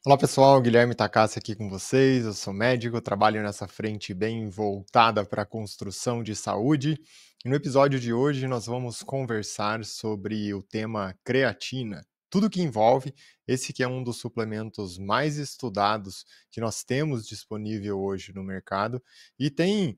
Olá pessoal, Guilherme Takassi aqui com vocês. Eu sou médico, trabalho nessa frente bem voltada para a construção de saúde. E no episódio de hoje nós vamos conversar sobre o tema creatina. Tudo que envolve esse que é um dos suplementos mais estudados que nós temos disponível hoje no mercado e tem,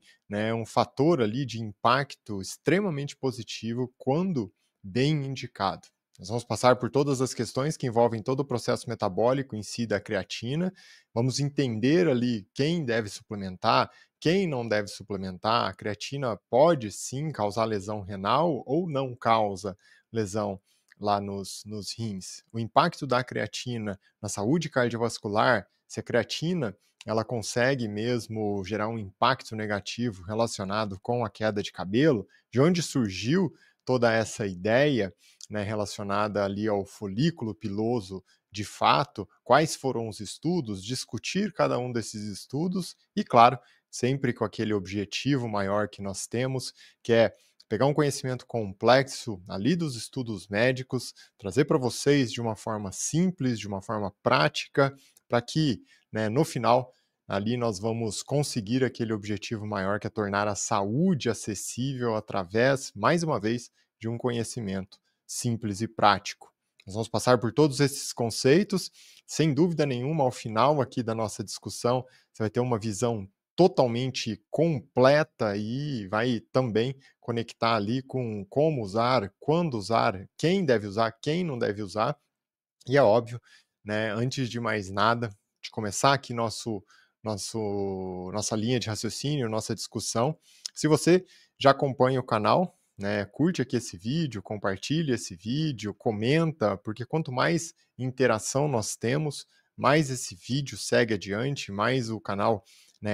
um fator ali de impacto extremamente positivo quando bem indicado. Nós vamos passar por todas as questões que envolvem todo o processo metabólico em si da creatina. Vamos entender ali quem deve suplementar, quem não deve suplementar. A creatina pode sim causar lesão renal ou não causa lesão lá nos rins. O impacto da creatina na saúde cardiovascular, se a creatina ela consegue mesmo gerar um impacto negativo relacionado com a queda de cabelo, de onde surgiu toda essa ideia, relacionada ali ao folículo piloso de fato, quais foram os estudos, discutir cada um desses estudos e, claro, sempre com aquele objetivo maior que nós temos, que é pegar um conhecimento complexo ali dos estudos médicos, trazer para vocês de uma forma simples, de uma forma prática, para que, no final, ali nós vamos conseguir aquele objetivo maior que é tornar a saúde acessível através, mais uma vez, de um conhecimento simples e prático. Nós vamos passar por todos esses conceitos, sem dúvida nenhuma, ao final aqui da nossa discussão, você vai ter uma visão totalmente completa e vai também conectar ali com como usar, quando usar, quem deve usar, quem não deve usar. E é óbvio, antes de mais nada, de começar aqui nossa linha de raciocínio, nossa discussão, se você já acompanha o canal, curte aqui esse vídeo, compartilha esse vídeo, comenta, porque quanto mais interação nós temos, mais esse vídeo segue adiante, mais o canal,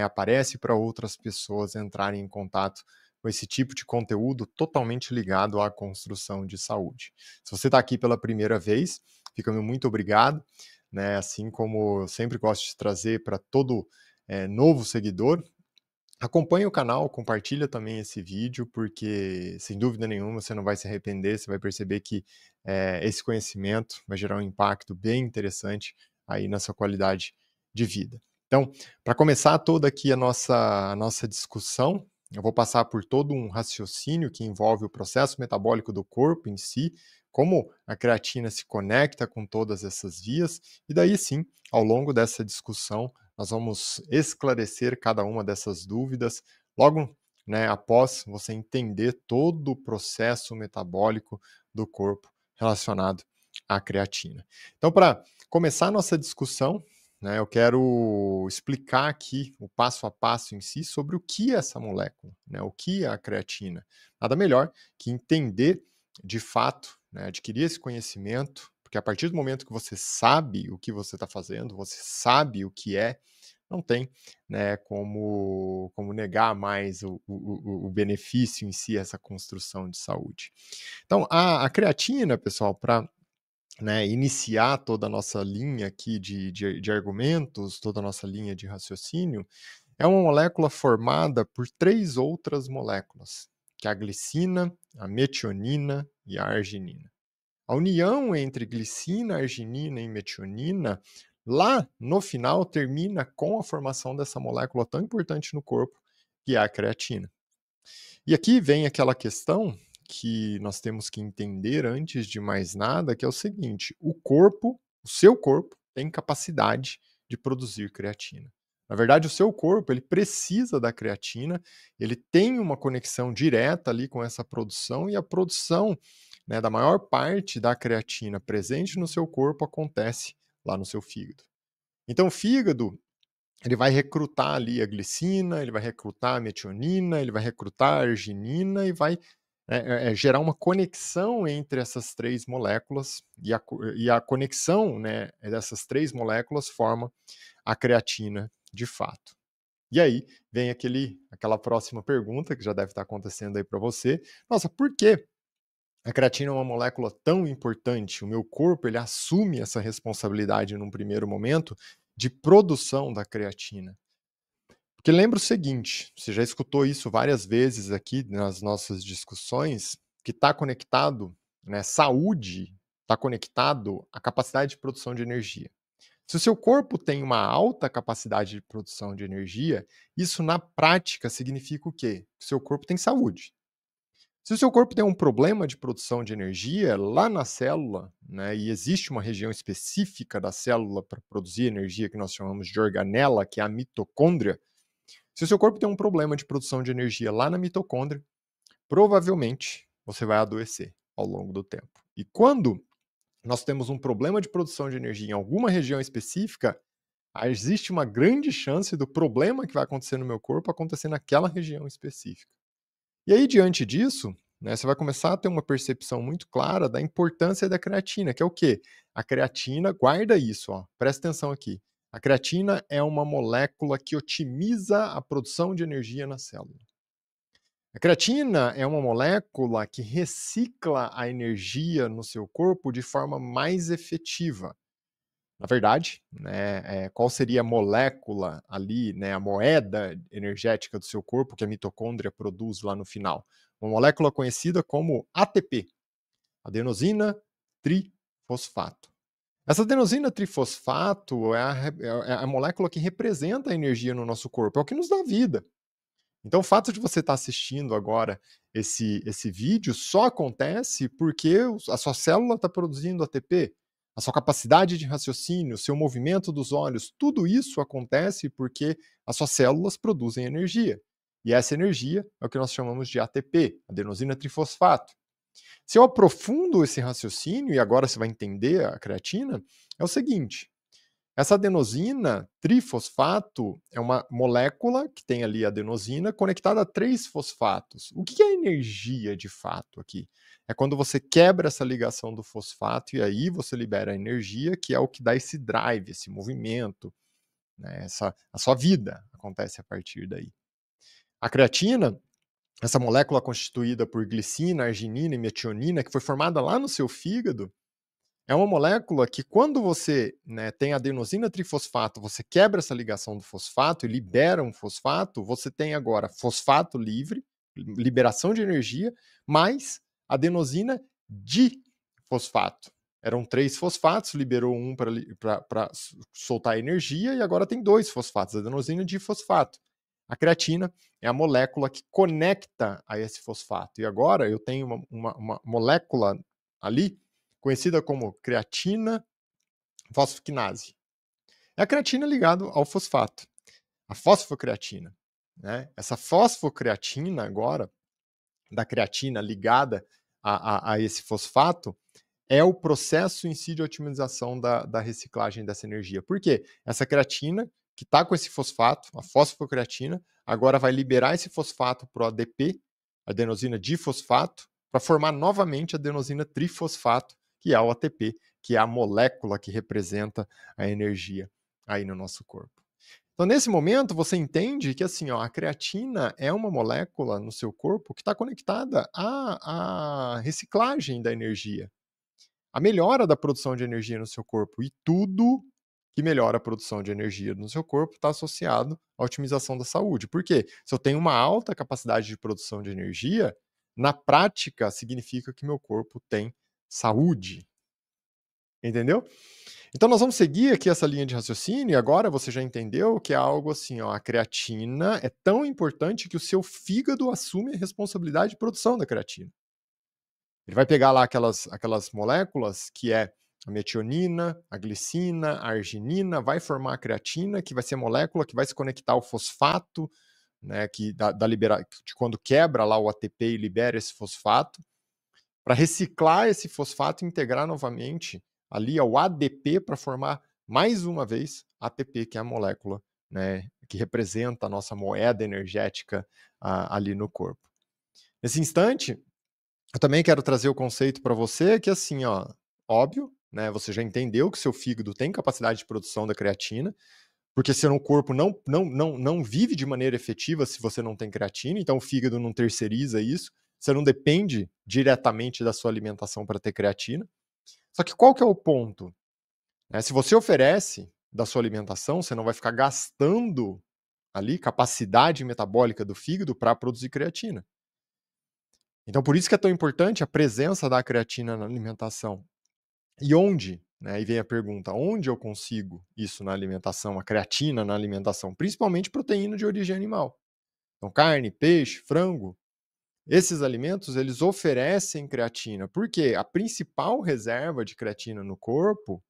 aparece para outras pessoas entrarem em contato com esse tipo de conteúdo totalmente ligado à construção de saúde. Se você está aqui pela primeira vez, fica meu muito obrigado, assim como eu sempre gosto de trazer para todo novo seguidor, acompanhe o canal, compartilha também esse vídeo, porque sem dúvida nenhuma você não vai se arrepender, você vai perceber que esse conhecimento vai gerar um impacto bem interessante aí na sua qualidade de vida. Então, para começar toda aqui a nossa discussão, eu vou passar por todo um raciocínio que envolve o processo metabólico do corpo em si, como a creatina se conecta com todas essas vias, e daí sim, ao longo dessa discussão, nós vamos esclarecer cada uma dessas dúvidas logo, após você entender todo o processo metabólico do corpo relacionado à creatina. Então, para começar a nossa discussão, eu quero explicar aqui o passo a passo em si sobre o que é essa molécula, o que é a creatina. Nada melhor que entender de fato, adquirir esse conhecimento, porque a partir do momento que você sabe o que você está fazendo, você sabe o que é, não tem, como negar mais o benefício em si, essa construção de saúde. Então, a creatina, pessoal, para iniciar toda a nossa linha aqui de argumentos, toda a nossa linha de raciocínio, é uma molécula formada por três outras moléculas, que é a glicina, a metionina e a arginina. A união entre glicina, arginina e metionina, lá no final, termina com a formação dessa molécula tão importante no corpo, que é a creatina. E aqui vem aquela questão que nós temos que entender antes de mais nada, que é o seguinte: o seu corpo, tem capacidade de produzir creatina. Na verdade, o seu corpo ele precisa da creatina, ele tem uma conexão direta ali com essa produção e a produção, da maior parte da creatina presente no seu corpo acontece lá no seu fígado. Então, o fígado ele vai recrutar ali a glicina, ele vai recrutar a metionina, ele vai recrutar a arginina e vai gerar uma conexão entre essas três moléculas e a conexão, dessas três moléculas forma a creatina de fato. E aí vem aquela próxima pergunta que já deve estar acontecendo aí para você. Nossa, por que a creatina é uma molécula tão importante? O meu corpo ele assume essa responsabilidade num primeiro momento de produção da creatina. Porque lembra o seguinte, você já escutou isso várias vezes aqui nas nossas discussões, que está conectado, saúde está conectado à capacidade de produção de energia. Se o seu corpo tem uma alta capacidade de produção de energia, isso na prática significa o quê? Que o seu corpo tem saúde. Se o seu corpo tem um problema de produção de energia lá na célula, né, e existe uma região específica da célula para produzir energia que nós chamamos de organela, que é a mitocôndria, se o seu corpo tem um problema de produção de energia lá na mitocôndria, provavelmente você vai adoecer ao longo do tempo. E quando nós temos um problema de produção de energia em alguma região específica, existe uma grande chance do problema que vai acontecer no meu corpo acontecer naquela região específica. E aí, diante disso, né, você vai começar a ter uma percepção muito clara da importância da creatina, que é o quê? A creatina, guarda isso, ó, presta atenção aqui. A creatina é uma molécula que otimiza a produção de energia na célula. A creatina é uma molécula que recicla a energia no seu corpo de forma mais efetiva. Na verdade, né, qual seria a molécula ali, né, a moeda energética do seu corpo que a mitocôndria produz lá no final? Uma molécula conhecida como ATP, adenosina trifosfato. Essa adenosina trifosfato é a molécula que representa a energia no nosso corpo, é o que nos dá vida. Então, o fato de você estar assistindo agora esse vídeo só acontece porque a sua célula está produzindo ATP. A sua capacidade de raciocínio, o seu movimento dos olhos, tudo isso acontece porque as suas células produzem energia. E essa energia é o que nós chamamos de ATP, adenosina trifosfato. Se eu aprofundo esse raciocínio, e agora você vai entender a creatina, é o seguinte: essa adenosina trifosfato é uma molécula que tem ali a adenosina conectada a 3 fosfatos. O que é energia de fato aqui? É quando você quebra essa ligação do fosfato e aí você libera a energia, que é o que dá esse drive, esse movimento, né? A sua vida acontece a partir daí. A creatina, essa molécula constituída por glicina, arginina e metionina, que foi formada lá no seu fígado, é uma molécula que quando você, né, tem adenosina trifosfato, você quebra essa ligação do fosfato e libera um fosfato, você tem agora fosfato livre, liberação de energia, mais adenosina difosfato. Eram 3 fosfatos, liberou um para soltar energia e agora tem 2 fosfatos, adenosina difosfato. A creatina é a molécula que conecta a esse fosfato. E agora eu tenho uma molécula ali conhecida como creatina fosfoquinase. É a creatina ligada ao fosfato, a fosfocreatina. Né? Essa fosfocreatina agora, da creatina ligada a esse fosfato, é o processo em si de otimização da reciclagem dessa energia. Por quê? Essa creatina, que está com esse fosfato, a fosfocreatina, agora vai liberar esse fosfato para o ADP, adenosina difosfato, para formar novamente a adenosina trifosfato, que é o ATP, que é a molécula que representa a energia aí no nosso corpo. Então, nesse momento, você entende que assim, ó, a creatina é uma molécula no seu corpo que está conectada à reciclagem da energia, a melhora da produção de energia no seu corpo. E tudo que melhora a produção de energia no seu corpo está associado à otimização da saúde. Por quê? Se eu tenho uma alta capacidade de produção de energia, na prática significa que meu corpo tem saúde. Entendeu? Então nós vamos seguir aqui essa linha de raciocínio e agora você já entendeu que é algo assim, ó, a creatina é tão importante que o seu fígado assume a responsabilidade de produção da creatina. Ele vai pegar lá aquelas moléculas que é a metionina, a glicina, a arginina, vai formar a creatina, que vai ser a molécula que vai se conectar ao fosfato, né, que de quando quebra lá o ATP e libera esse fosfato, para reciclar esse fosfato e integrar novamente ali ao ADP para formar mais uma vez ATP, que é a molécula, né, que representa a nossa moeda energética ali no corpo. Nesse instante, eu também quero trazer o conceito para você que assim, ó, óbvio, né, você já entendeu que seu fígado tem capacidade de produção da creatina, porque seu corpo não vive de maneira efetiva se você não tem creatina, então o fígado não terceiriza isso, você não depende diretamente da sua alimentação para ter creatina. Só que qual que é o ponto? Se você oferece da sua alimentação, você não vai ficar gastando ali capacidade metabólica do fígado para produzir creatina. Então, por isso que é tão importante a presença da creatina na alimentação. E onde? né? E vem a pergunta: onde eu consigo isso na alimentação, a creatina na alimentação? Principalmente proteína de origem animal. Então, carne, peixe, frango, esses alimentos, eles oferecem creatina, porque a principal reserva de creatina no corpo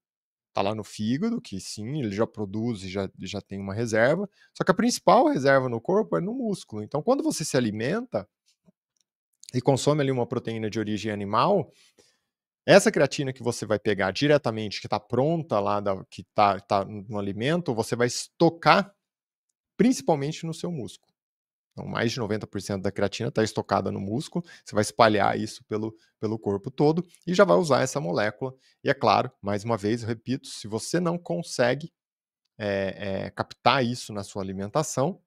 está lá no fígado, que sim, ele já produz e já tem uma reserva, só que a principal reserva no corpo é no músculo. Então, quando você se alimenta e consome ali uma proteína de origem animal, essa creatina que você vai pegar diretamente, que está pronta lá, que tá no alimento, você vai estocar principalmente no seu músculo. Então, mais de 90% da creatina está estocada no músculo, você vai espalhar isso pelo corpo todo e já vai usar essa molécula. E é claro, mais uma vez, eu repito, se você não consegue captar isso na sua alimentação,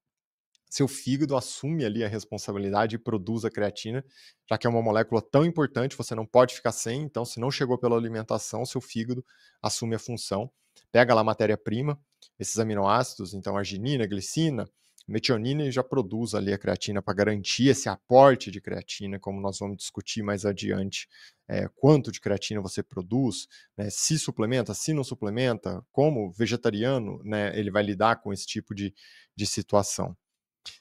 seu fígado assume ali a responsabilidade e produz a creatina, já que é uma molécula tão importante, você não pode ficar sem, então se não chegou pela alimentação, seu fígado assume a função, pega lá a matéria-prima, esses aminoácidos, então arginina, glicina, metionina, e já produz ali a creatina para garantir esse aporte de creatina, como nós vamos discutir mais adiante, quanto de creatina você produz, né, se suplementa, se não suplementa, como vegetariano, né, ele vai lidar com esse tipo de situação.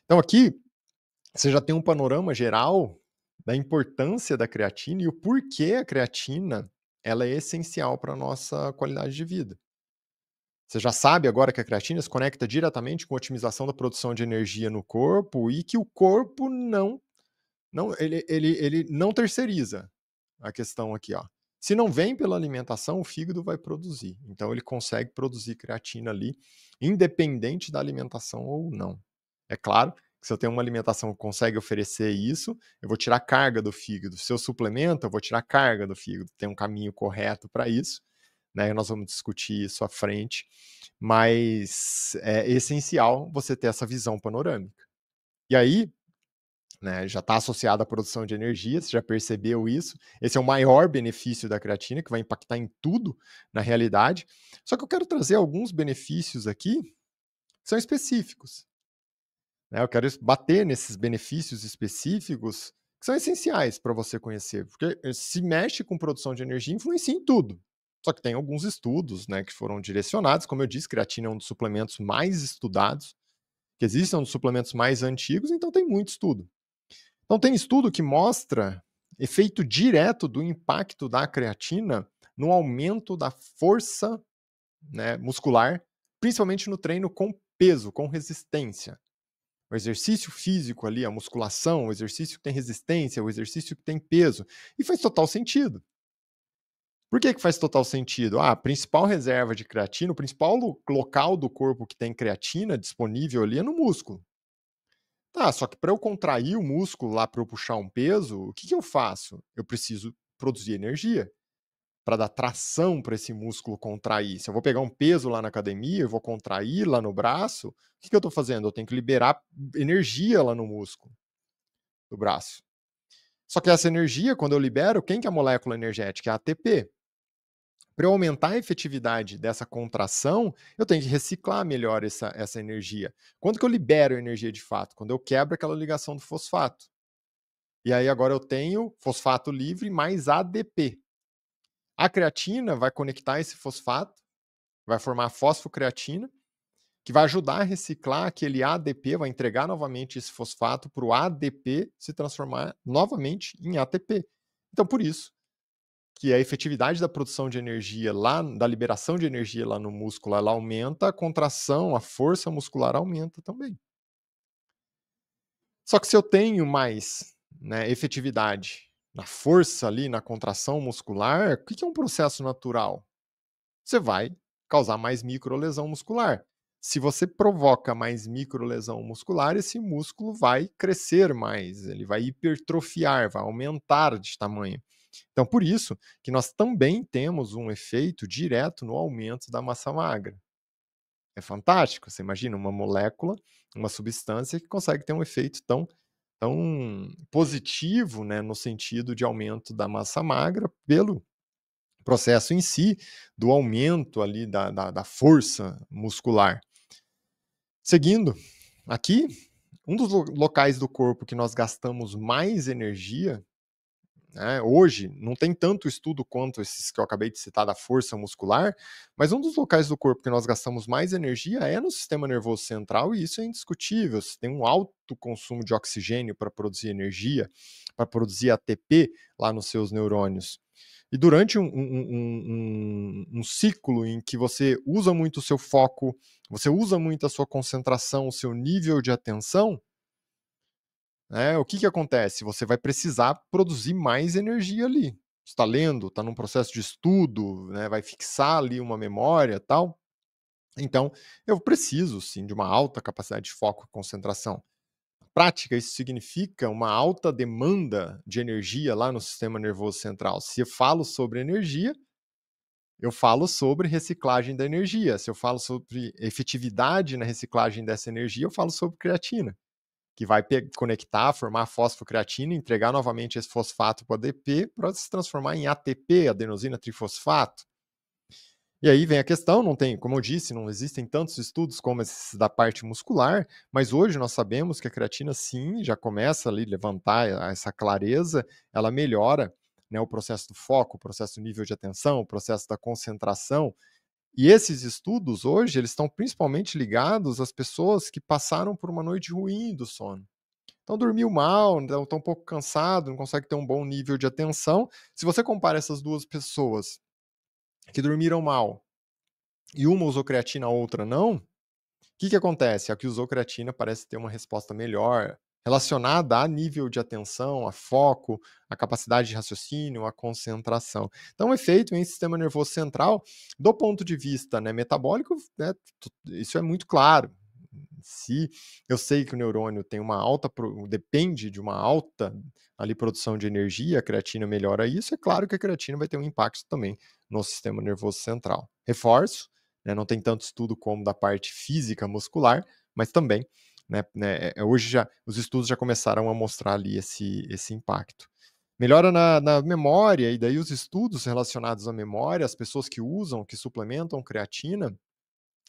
Então aqui você já tem um panorama geral da importância da creatina e o porquê a creatina ela é essencial para a nossa qualidade de vida. Você já sabe agora que a creatina se conecta diretamente com a otimização da produção de energia no corpo e que o corpo ele não terceiriza a questão aqui, ó. Se não vem pela alimentação, o fígado vai produzir. Então ele consegue produzir creatina ali, independente da alimentação ou não. É claro que se eu tenho uma alimentação que consegue oferecer isso, eu vou tirar carga do fígado. Se eu suplemento, eu vou tirar carga do fígado. Tem um caminho correto para isso, né? Nós vamos discutir isso à frente, mas é essencial você ter essa visão panorâmica. E aí, né, já está associado à produção de energia, você já percebeu isso. Esse é o maior benefício da creatina, que vai impactar em tudo na realidade. Só que eu quero trazer alguns benefícios aqui que são específicos. Né? Eu quero bater nesses benefícios específicos que são essenciais para você conhecer, porque se mexe com produção de energia, influencia em tudo. Só que tem alguns estudos, né, que foram direcionados, como eu disse, creatina é um dos suplementos mais estudados, que existem, é um dos suplementos mais antigos, então tem muito estudo. Então tem estudo que mostra efeito direto do impacto da creatina no aumento da força, né, muscular, principalmente no treino com peso, com resistência. O exercício físico ali, a musculação, o exercício que tem resistência, o exercício que tem peso. E faz total sentido. Por que faz total sentido? A principal reserva de creatina, o principal local do corpo que tem creatina disponível ali é no músculo. Tá, só que para eu contrair o músculo lá, para eu puxar um peso, o que eu faço? Eu preciso produzir energia para dar tração para esse músculo contrair. Se eu vou pegar um peso lá na academia, eu vou contrair lá no braço, o que eu estou fazendo? Eu tenho que liberar energia lá no músculo do braço. Só que essa energia, quando eu libero, quem que é a molécula energética? É a ATP. Para eu aumentar a efetividade dessa contração, eu tenho que reciclar melhor essa energia. Quando que eu libero a energia de fato? Quando eu quebro aquela ligação do fosfato. E aí agora eu tenho fosfato livre mais ADP. A creatina vai conectar esse fosfato, vai formar a fosfocreatina, que vai ajudar a reciclar aquele ADP, vai entregar novamente esse fosfato para o ADP se transformar novamente em ATP. Então, por isso que a efetividade da produção de energia lá, da liberação de energia lá no músculo, ela aumenta, a contração, a força muscular aumenta também. Só que se eu tenho mais, né, efetividade na força ali, na contração muscular, o que é um processo natural? Você vai causar mais microlesão muscular. Se você provoca mais microlesão muscular, esse músculo vai crescer mais, ele vai hipertrofiar, vai aumentar de tamanho. Então, por isso que nós também temos um efeito direto no aumento da massa magra. É fantástico. Você imagina uma molécula, uma substância que consegue ter um efeito tão positivo, né, no sentido de aumento da massa magra pelo processo em si do aumento ali da força muscular. Seguindo, aqui, um dos locais do corpo que nós gastamos mais energia né? Hoje, não tem tanto estudo quanto esses que eu acabei de citar da força muscular, mas um dos locais do corpo que nós gastamos mais energia é no sistema nervoso central, e isso é indiscutível. Você tem um alto consumo de oxigênio para produzir energia, para produzir ATP lá nos seus neurônios. E durante um ciclo em que você usa muito o seu foco, você usa muito a sua concentração, o seu nível de atenção, né, o que, que acontece? Você vai precisar produzir mais energia ali. Você está lendo, está num processo de estudo, né, vai fixar ali uma memória tal. Então, eu preciso sim de uma alta capacidade de foco e concentração. Na prática, isso significa uma alta demanda de energia lá no sistema nervoso central. Se eu falo sobre energia, eu falo sobre reciclagem da energia. Se eu falo sobre efetividade na reciclagem dessa energia, eu falo sobre creatina, que vai conectar, formar fosfocreatina, entregar novamente esse fosfato para o ADP para se transformar em ATP, adenosina trifosfato. E aí vem a questão, não tem, como eu disse, não existem tantos estudos como esses da parte muscular, mas hoje nós sabemos que a creatina sim, já começa ali a levantar essa clareza, ela melhora, né, o processo do foco, o processo do nível de atenção, o processo da concentração. E esses estudos hoje, eles estão principalmente ligados às pessoas que passaram por uma noite ruim do sono. Então dormiu mal, então estão um pouco cansado, não consegue ter um bom nível de atenção. Se você compara essas duas pessoas que dormiram mal e uma usou creatina, a outra não, o que, que acontece? A que usou creatina parece ter uma resposta melhor, relacionada a nível de atenção, a foco, a capacidade de raciocínio, a concentração. Então, o efeito em sistema nervoso central, do ponto de vista, né, metabólico, né, isso é muito claro. Se eu sei que o neurônio tem uma alta, depende de uma alta ali produção de energia, a creatina melhora isso, é claro que a creatina vai ter um impacto também no sistema nervoso central. Reforço, né, não tem tanto estudo como da parte física muscular, mas também, hoje já os estudos já começaram a mostrar ali esse impacto. Melhora na memória, e daí os estudos relacionados à memória, as pessoas que usam, que suplementam creatina,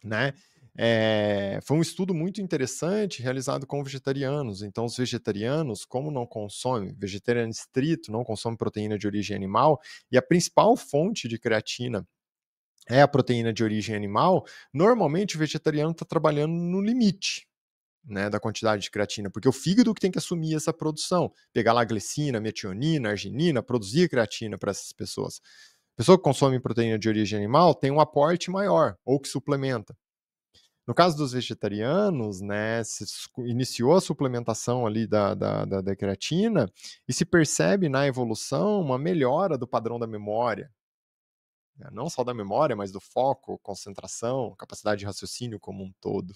né? Foi um estudo muito interessante realizado com vegetarianos. Então, os vegetarianos, como não consomem, vegetariano estrito, não consome proteína de origem animal, e a principal fonte de creatina é a proteína de origem animal, normalmente o vegetariano está trabalhando no limite, né, da quantidade de creatina, porque o fígado que tem que assumir essa produção, pegar lá a glicina, metionina, arginina, produzir creatina para essas pessoas. A pessoa que consome proteína de origem animal tem um aporte maior, ou que suplementa. No caso dos vegetarianos, né, se iniciou a suplementação ali da creatina e se percebe na evolução uma melhora do padrão da memória, né, não só da memória, mas do foco, concentração, capacidade de raciocínio como um todo.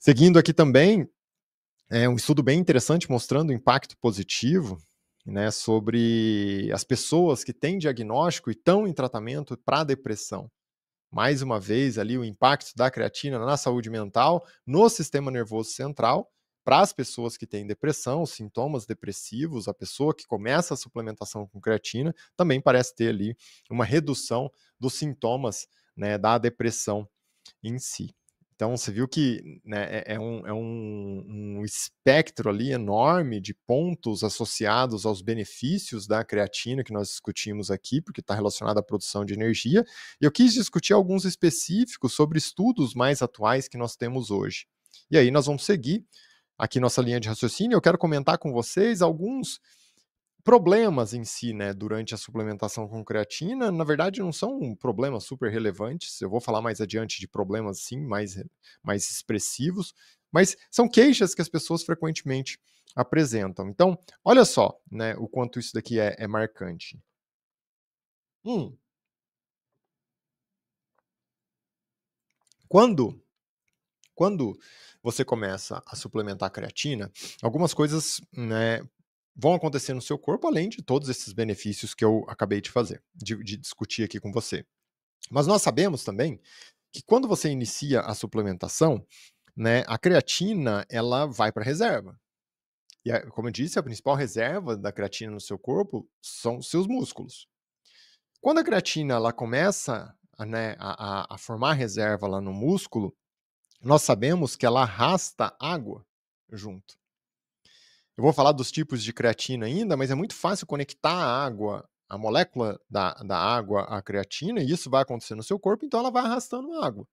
Seguindo aqui também, um estudo bem interessante mostrando o impacto positivo, né, sobre as pessoas que têm diagnóstico e estão em tratamento para depressão. Mais uma vez ali o impacto da creatina na saúde mental, no sistema nervoso central, para as pessoas que têm depressão, sintomas depressivos, a pessoa que começa a suplementação com creatina também parece ter ali uma redução dos sintomas, né, da depressão em si. Então você viu que, né, um espectro ali enorme de pontos associados aos benefícios da creatina que nós discutimos aqui, porque está relacionado à produção de energia, e eu quis discutir alguns específicos sobre estudos mais atuais que nós temos hoje. E aí nós vamos seguir aqui nossa linha de raciocínio, eu quero comentar com vocês alguns problemas em si, né, durante a suplementação com creatina, na verdade não são problemas super relevantes, eu vou falar mais adiante de problemas sim, mais expressivos, mas são queixas que as pessoas frequentemente apresentam. Então, olha só, né, o quanto isso daqui é marcante. Hum, quando quando você começa a suplementar a creatina, algumas coisas, né, vão acontecer no seu corpo, além de todos esses benefícios que eu acabei de fazer, de discutir aqui com você. Mas nós sabemos também que quando você inicia a suplementação, né, a creatina ela vai para a reserva. E como eu disse, a principal reserva da creatina no seu corpo são os seus músculos. Quando a creatina ela começa a formar reserva lá no músculo, nós sabemos que ela arrasta água junto. Eu vou falar dos tipos de creatina ainda, mas é muito fácil conectar a água, a molécula da água à creatina, e isso vai acontecer no seu corpo, então ela vai arrastando água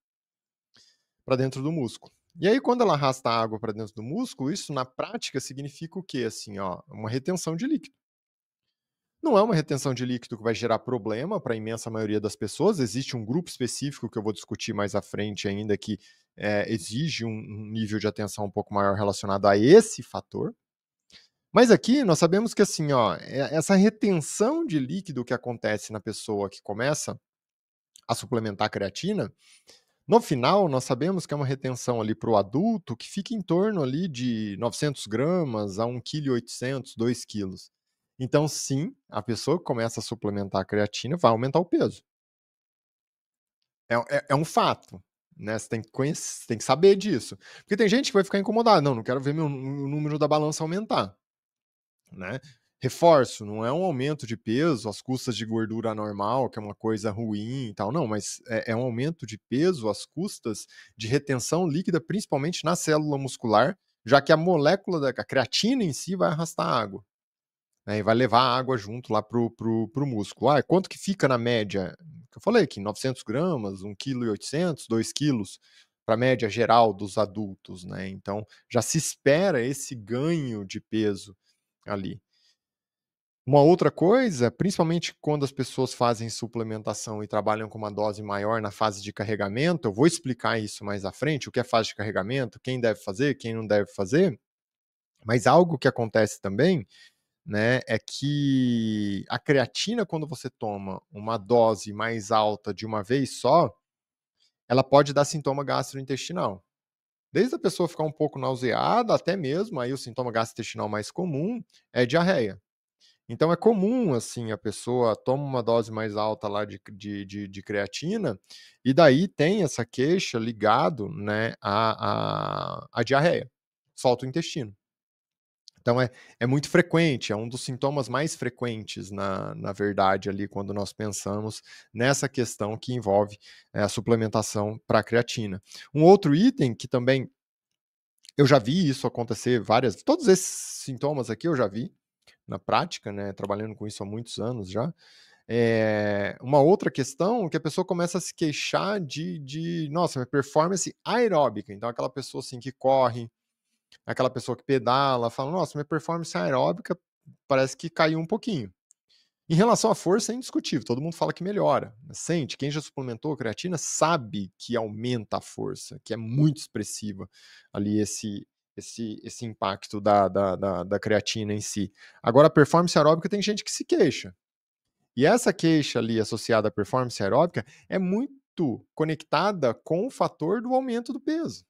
para dentro do músculo. E aí, quando ela arrasta a água para dentro do músculo, isso na prática significa o quê? Assim, ó, uma retenção de líquido. Não é uma retenção de líquido que vai gerar problema para a imensa maioria das pessoas. Existe um grupo específico que eu vou discutir mais à frente ainda que exige um nível de atenção um pouco maior relacionado a esse fator. Mas aqui nós sabemos que assim, ó, essa retenção de líquido que acontece na pessoa que começa a suplementar creatina, no final nós sabemos que é uma retenção ali para o adulto que fica em torno ali de 900 gramas a 1,8 kg, 2 quilos. Então, sim, a pessoa que começa a suplementar a creatina vai aumentar o peso. É um fato, né? Você tem que conhecer, tem que saber disso. Porque tem gente que vai ficar incomodada. Não quero ver o número da balança aumentar, né? Reforço, não é um aumento de peso às custas de gordura normal, que é uma coisa ruim e tal, não, mas é um aumento de peso às custas de retenção líquida, principalmente na célula muscular, já que a molécula da creatina em si vai arrastar água. Né, e vai levar a água junto lá pro músculo. Quanto que fica na média? Que eu falei aqui, 900 gramas, 1,8 kg, 2 quilos, para a média geral dos adultos, né? Então, já se espera esse ganho de peso ali. Uma outra coisa, principalmente quando as pessoas fazem suplementação e trabalham com uma dose maior na fase de carregamento, eu vou explicar isso mais à frente, o que é fase de carregamento, quem deve fazer, quem não deve fazer, mas algo que acontece também, né, é que a creatina, quando você toma uma dose mais alta de uma vez só, ela pode dar sintoma gastrointestinal. Desde a pessoa ficar um pouco nauseada, até mesmo aí o sintoma gastrointestinal mais comum é diarreia. Então é comum, assim, a pessoa toma uma dose mais alta lá de creatina, e daí tem essa queixa ligado, né, à diarreia, solta o intestino. Então é muito frequente, é um dos sintomas mais frequentes, na verdade, ali, quando nós pensamos nessa questão que envolve a suplementação para creatina. Um outro item que também eu já vi isso acontecer todos esses sintomas aqui eu já vi na prática, né, trabalhando com isso há muitos anos já. Uma outra questão que a pessoa começa a se queixar nossa, minha performance aeróbica, então aquela pessoa assim que corre, aquela pessoa que pedala, fala, nossa, minha performance aeróbica parece que caiu um pouquinho. Em relação à força, é indiscutível, todo mundo fala que melhora. Sente, quem já suplementou creatina sabe que aumenta a força, que é muito expressiva ali esse impacto da creatina em si. Agora, a performance aeróbica tem gente que se queixa. E essa queixa ali associada à performance aeróbica é muito conectada com o fator do aumento do peso.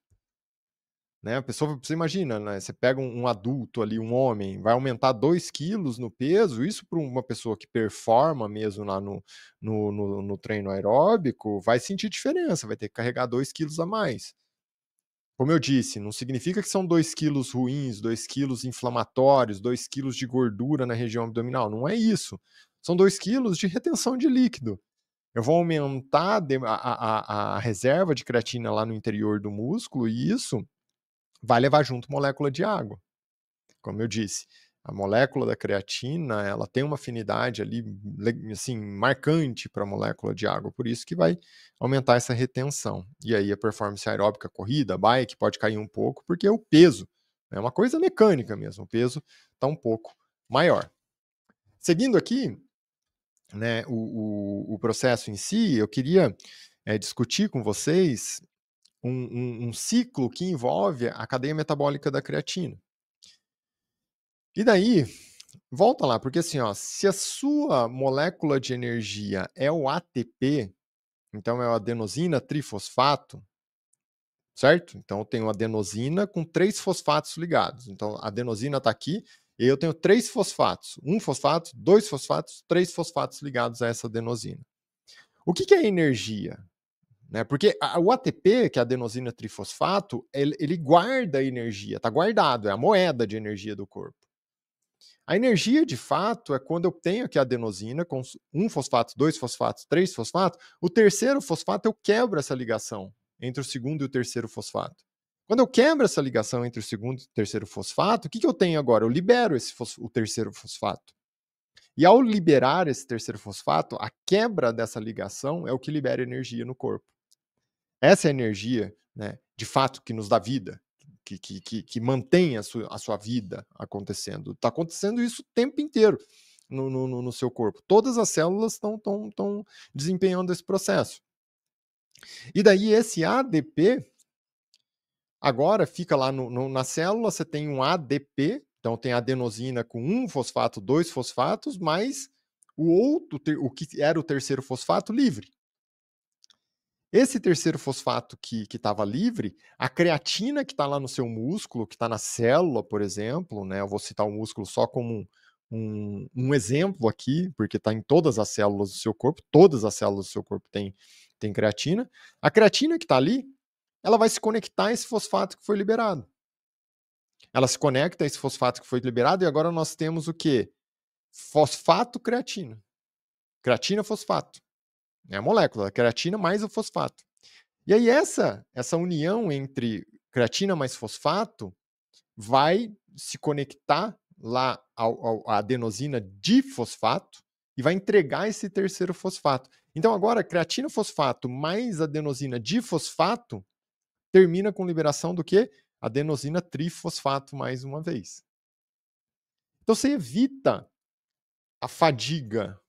Né? A pessoa, você imagina, né? Você pega um adulto ali, um homem, vai aumentar 2 quilos no peso, isso para uma pessoa que performa mesmo lá no treino aeróbico, vai sentir diferença, vai ter que carregar 2 quilos a mais. Como eu disse, não significa que são 2 quilos ruins, 2 quilos inflamatórios, 2 quilos de gordura na região abdominal, não é isso. São 2 quilos de retenção de líquido. Eu vou aumentar a reserva de creatina lá no interior do músculo e isso vai levar junto molécula de água. Como eu disse, a molécula da creatina, ela tem uma afinidade ali, assim, marcante para a molécula de água, por isso que vai aumentar essa retenção. E aí a performance aeróbica, corrida, bike, pode cair um pouco, porque o peso é uma coisa mecânica mesmo, o peso está um pouco maior. Seguindo aqui, né, o processo em si, eu queria discutir com vocês um ciclo que envolve a cadeia metabólica da creatina. E daí, volta lá, porque assim, ó, se a sua molécula de energia é o ATP, então é o adenosina trifosfato, certo? Então eu tenho adenosina com 3 fosfatos ligados. Então a adenosina está aqui e eu tenho 3 fosfatos. 1 fosfato, 2 fosfatos, 3 fosfatos ligados a essa adenosina. O que é energia? Né? Porque o ATP, que é a adenosina trifosfato, ele guarda energia, está guardado, é a moeda de energia do corpo. A energia, de fato, é quando eu tenho aqui a adenosina com 1 fosfato, 2 fosfatos, 3 fosfatos, o terceiro fosfato eu quebro essa ligação entre o segundo e o terceiro fosfato. Quando eu quebro essa ligação entre o segundo e o terceiro fosfato, o que eu tenho agora? Eu libero o terceiro fosfato. E ao liberar esse terceiro fosfato, a quebra dessa ligação é o que libera energia no corpo. Essa é a energia, né, de fato, que nos dá vida, que mantém a sua vida acontecendo. Está acontecendo isso o tempo inteiro no seu corpo. Todas as células estão desempenhando esse processo. E daí esse ADP, agora fica lá na célula, você tem um ADP, então tem adenosina com um fosfato, 2 fosfatos, mais o que era o terceiro fosfato livre. Esse terceiro fosfato que estava livre, a creatina que está lá no seu músculo, que está na célula, por exemplo, né? Eu vou citar o músculo só como um exemplo aqui, porque está em todas as células do seu corpo, todas as células do seu corpo têm creatina. A creatina que está ali, ela vai se conectar a esse fosfato que foi liberado. Ela se conecta a esse fosfato que foi liberado e agora nós temos o quê? Fosfato-creatina. Creatina-fosfato. É a molécula, a creatina mais o fosfato. E aí essa união entre creatina mais fosfato vai se conectar lá à adenosina difosfato e vai entregar esse terceiro fosfato. Então agora creatina fosfato mais adenosina difosfato termina com liberação do quê? Adenosina trifosfato mais uma vez. Então você evita a fadiga,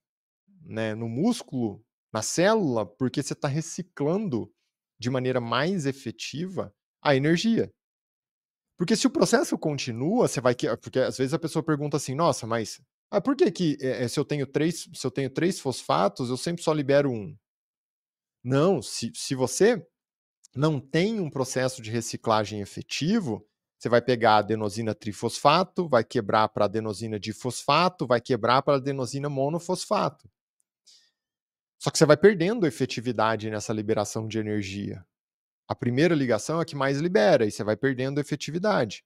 né, no músculo, na célula, porque você está reciclando de maneira mais efetiva a energia. Porque se o processo continua, você vai porque às vezes a pessoa pergunta assim: "Nossa, mas por que se eu tenho três fosfatos, eu sempre só libero um?" Não, se você não tem um processo de reciclagem efetivo, você vai pegar a adenosina trifosfato, vai quebrar para adenosina difosfato, vai quebrar para adenosina monofosfato. Só que você vai perdendo efetividade nessa liberação de energia. A primeira ligação é a que mais libera e você vai perdendo efetividade.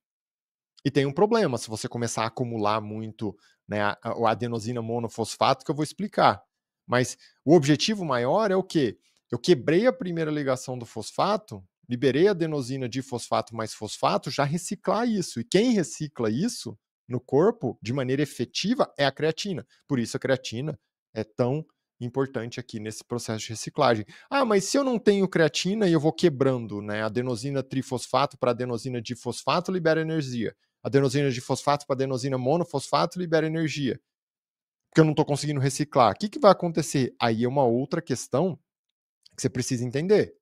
E tem um problema, se você começar a acumular muito, né, a adenosina monofosfato, que eu vou explicar. Mas o objetivo maior é o quê? Eu quebrei a primeira ligação do fosfato, liberei a adenosina difosfato mais fosfato, já reciclar isso. E quem recicla isso no corpo de maneira efetiva é a creatina. Por isso a creatina é tão importante aqui nesse processo de reciclagem. Mas se eu não tenho creatina e eu vou quebrando, né, adenosina trifosfato para adenosina difosfato, libera energia. Adenosina difosfato para adenosina monofosfato, libera energia. Porque eu não estou conseguindo reciclar. O que vai acontecer? Aí é uma outra questão que você precisa entender.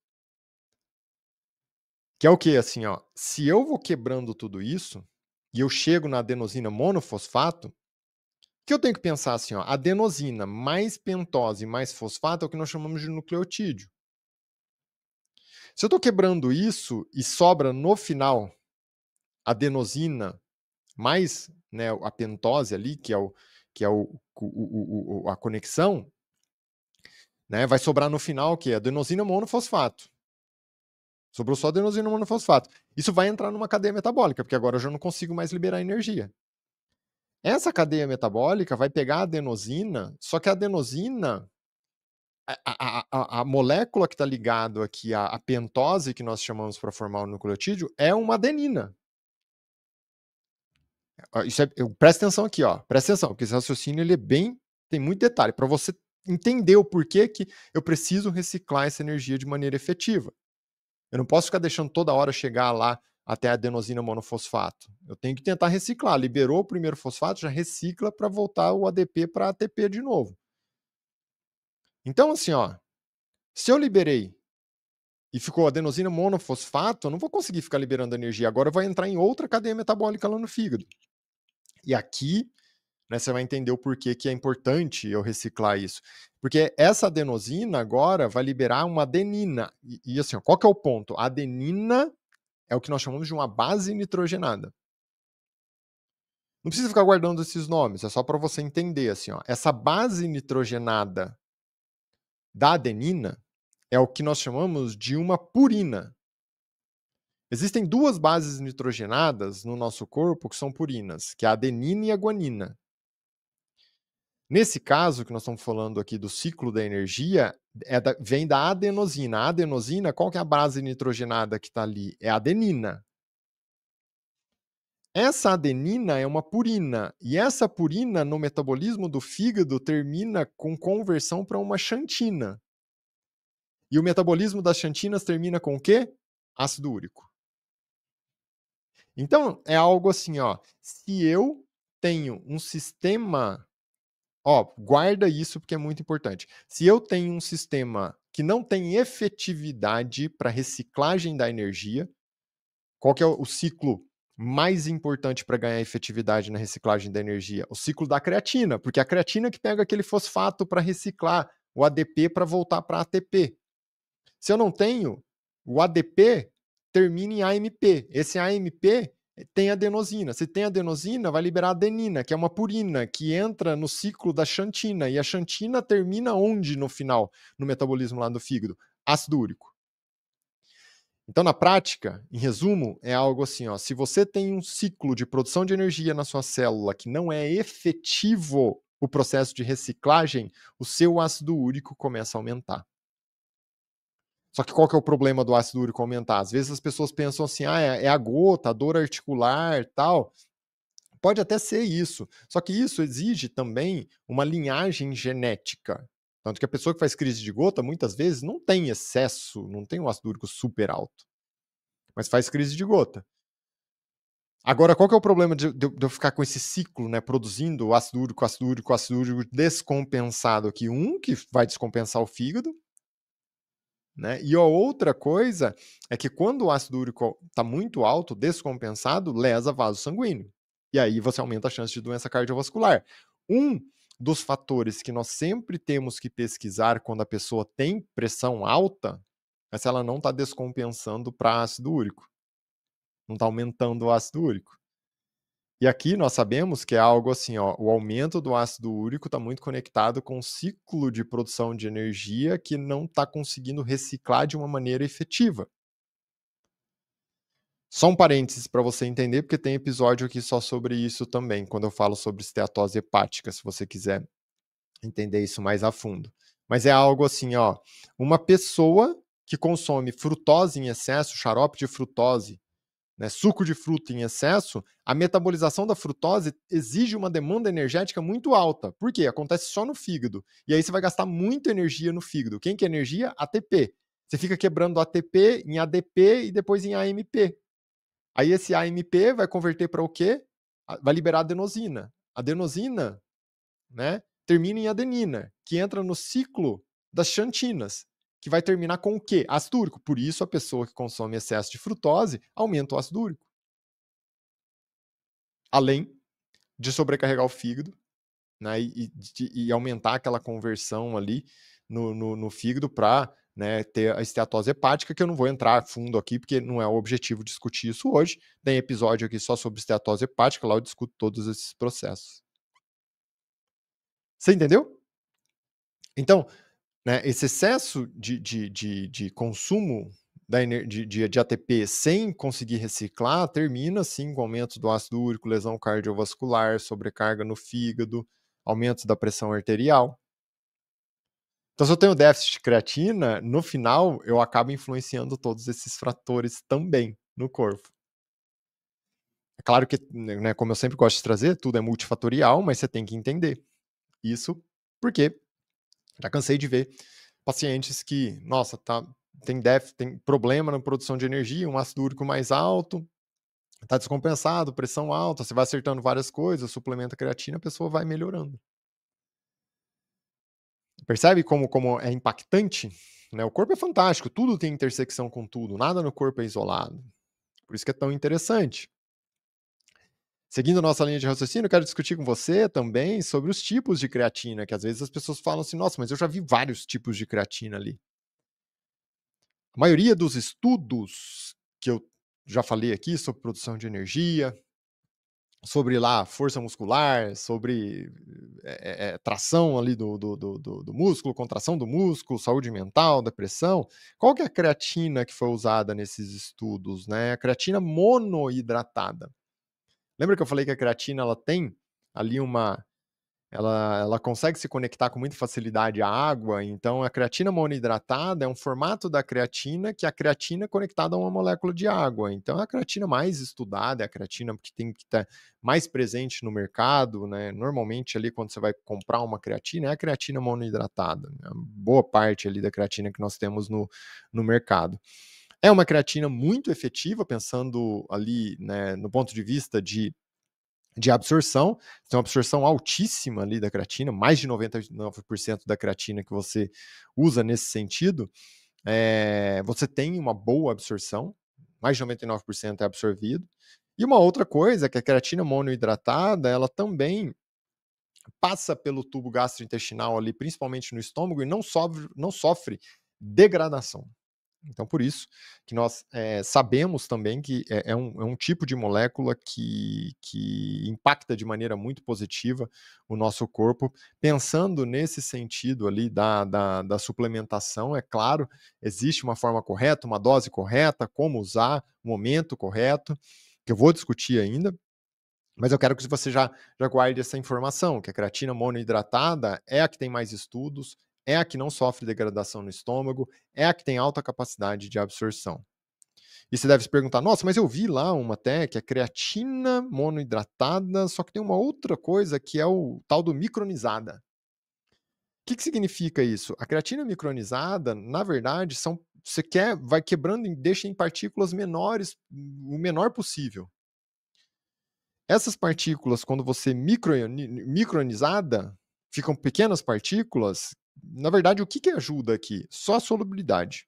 Que é o quê? Assim, ó, se eu vou quebrando tudo isso e eu chego na adenosina monofosfato, o que eu tenho que pensar assim, ó, adenosina mais pentose mais fosfato é o que nós chamamos de nucleotídeo. Se eu estou quebrando isso e sobra no final adenosina mais, né, a pentose ali, que é a conexão, né, vai sobrar no final que é adenosina monofosfato. Sobrou só adenosina monofosfato. Isso vai entrar numa cadeia metabólica, porque agora eu já não consigo mais liberar energia. Essa cadeia metabólica vai pegar a adenosina, só que a adenosina, a molécula que está ligada aqui, a pentose que nós chamamos para formar o nucleotídeo, é uma adenina. Presta atenção aqui, ó. Presta atenção, porque esse raciocínio ele tem muito detalhe para você entender o porquê que eu preciso reciclar essa energia de maneira efetiva. Eu não posso ficar deixando toda hora chegar lá até a adenosina monofosfato. Eu tenho que tentar reciclar. Liberou o primeiro fosfato, já recicla para voltar o ADP para ATP de novo. Então, assim, ó, se eu liberei e ficou adenosina monofosfato, eu não vou conseguir ficar liberando energia. Agora vai entrar em outra cadeia metabólica lá no fígado. E aqui, né, você vai entender o porquê que é importante eu reciclar isso. Porque essa adenosina agora vai liberar uma adenina. E assim, ó, qual que é o ponto? A adenina é o que nós chamamos de uma base nitrogenada. Não precisa ficar guardando esses nomes, é só para você entender. Assim, ó, essa base nitrogenada da adenina é o que nós chamamos de uma purina. Existem duas bases nitrogenadas no nosso corpo que são purinas, que é a adenina e a guanina. Nesse caso, que nós estamos falando aqui do ciclo da energia, vem da adenosina. A adenosina, qual que é a base nitrogenada que está ali? É a adenina. Essa adenina é uma purina, e essa purina, no metabolismo do fígado, termina com conversão para uma xantina. E o metabolismo das xantinas termina com o quê? Ácido úrico. Então, é algo assim, ó, se eu tenho um sistema, ó, guarda isso porque é muito importante. Se eu tenho um sistema que não tem efetividade para reciclagem da energia, qual que é o ciclo mais importante para ganhar efetividade na reciclagem da energia? O ciclo da creatina, porque a creatina que pega aquele fosfato para reciclar o ADP para voltar para ATP. Se eu não tenho, o ADP termina em AMP. Esse AMP tem adenosina. Se tem adenosina, vai liberar adenina, que é uma purina, que entra no ciclo da xantina. E a xantina termina onde no final, no metabolismo lá do fígado? Ácido úrico. Então, na prática, em resumo, é algo assim, ó, se você tem um ciclo de produção de energia na sua célula que não é efetivo o processo de reciclagem, o seu ácido úrico começa a aumentar. Só que qual que é o problema do ácido úrico aumentar? Às vezes as pessoas pensam assim, é a gota, a dor articular, tal. Pode até ser isso. Só que isso exige também uma linhagem genética. Tanto que a pessoa que faz crise de gota, muitas vezes, não tem excesso, não tem um ácido úrico super alto, mas faz crise de gota. Agora, qual que é o problema de eu ficar com esse ciclo, né, produzindo ácido úrico, ácido úrico, ácido úrico descompensado aqui? Que vai descompensar o fígado, né? E a outra coisa é que quando o ácido úrico está muito alto, descompensado, lesa vaso sanguíneo. E aí você aumenta a chance de doença cardiovascular. Um dos fatores que nós sempre temos que pesquisar quando a pessoa tem pressão alta é se ela não está descompensando para ácido úrico. Não está aumentando o ácido úrico. E aqui nós sabemos que é algo assim, ó, o aumento do ácido úrico está muito conectado com o ciclo de produção de energia que não está conseguindo reciclar de uma maneira efetiva. Só um parênteses para você entender, porque tem episódio aqui só sobre isso também, quando eu falo sobre esteatose hepática, se você quiser entender isso mais a fundo. Mas é algo assim, ó, uma pessoa que consome frutose em excesso, xarope de frutose, né, suco de fruta em excesso, a metabolização da frutose exige uma demanda energética muito alta. Por quê? Acontece só no fígado. E aí você vai gastar muita energia no fígado. Quem que é energia? ATP. Você fica quebrando ATP em ADP e depois em AMP. Aí esse AMP vai converter para o quê? Vai liberar adenosina. Adenosina, né, termina em adenina, que entra no ciclo das xantinas, que vai terminar com o quê? Ácido úrico. Por isso, a pessoa que consome excesso de frutose aumenta o ácido úrico. Além de sobrecarregar o fígado, né, e aumentar aquela conversão ali no fígado para, né, ter a esteatose hepática, que eu não vou entrar fundo aqui, porque não é o objetivo discutir isso hoje. Tem episódio aqui só sobre esteatose hepática, lá eu discuto todos esses processos. Você entendeu? Então, né, esse excesso de consumo de ATP sem conseguir reciclar termina sim com aumento do ácido úrico, lesão cardiovascular, sobrecarga no fígado, aumento da pressão arterial. Então, se eu tenho déficit de creatina, no final eu acabo influenciando todos esses fatores também no corpo. É claro que, né, como eu sempre gosto de trazer, tudo é multifatorial, mas você tem que entender isso, porque já cansei de ver pacientes que, nossa, tem problema na produção de energia, um ácido úrico mais alto, tá descompensado, pressão alta, você vai acertando várias coisas, suplementa creatina, a pessoa vai melhorando. Percebe como é impactante? Né? O corpo é fantástico, tudo tem intersecção com tudo, nada no corpo é isolado. Por isso que é tão interessante. Seguindo nossa linha de raciocínio, eu quero discutir com você também sobre os tipos de creatina, que às vezes as pessoas falam assim, nossa, mas eu já vi vários tipos de creatina ali. A maioria dos estudos que eu já falei aqui sobre produção de energia, sobre lá força muscular, sobre tração ali do músculo, contração do músculo, saúde mental, depressão. Qual que é a creatina que foi usada nesses estudos? Né? A creatina monoidratada. Lembra que eu falei que a creatina ela tem ali uma ela consegue se conectar com muita facilidade à água, então a creatina monoidratada é um formato da creatina, que é a creatina conectada a uma molécula de água. Então é a creatina mais estudada, é a creatina que tem que estar mais presente no mercado, né? Normalmente ali quando você vai comprar uma creatina, é a creatina monoidratada, né? Boa parte ali da creatina que nós temos no mercado. É uma creatina muito efetiva, pensando ali, né, no ponto de vista de absorção, tem uma absorção altíssima ali da creatina, mais de 99% da creatina que você usa nesse sentido, você tem uma boa absorção, mais de 99% é absorvido. E uma outra coisa é que a creatina monoidratada, ela também passa pelo tubo gastrointestinal ali, principalmente no estômago, e não sofre degradação. Então, por isso que nós sabemos também que é um tipo de molécula que impacta de maneira muito positiva o nosso corpo. Pensando nesse sentido ali da suplementação, é claro, existe uma forma correta, uma dose correta, como usar, o momento correto, que eu vou discutir ainda, mas eu quero que você já guarde essa informação, que a creatina monoidratada é a que tem mais estudos, é a que não sofre degradação no estômago, é a que tem alta capacidade de absorção. E você deve se perguntar, nossa, mas eu vi lá uma até que é creatina monoidratada, só que tem uma outra coisa que é o tal do micronizada. O que significa isso? A creatina micronizada, na verdade, vai quebrando e deixa em partículas menores, o menor possível. Essas partículas, quando você micronizada, ficam pequenas partículas. Na verdade, o que ajuda aqui? Só a solubilidade.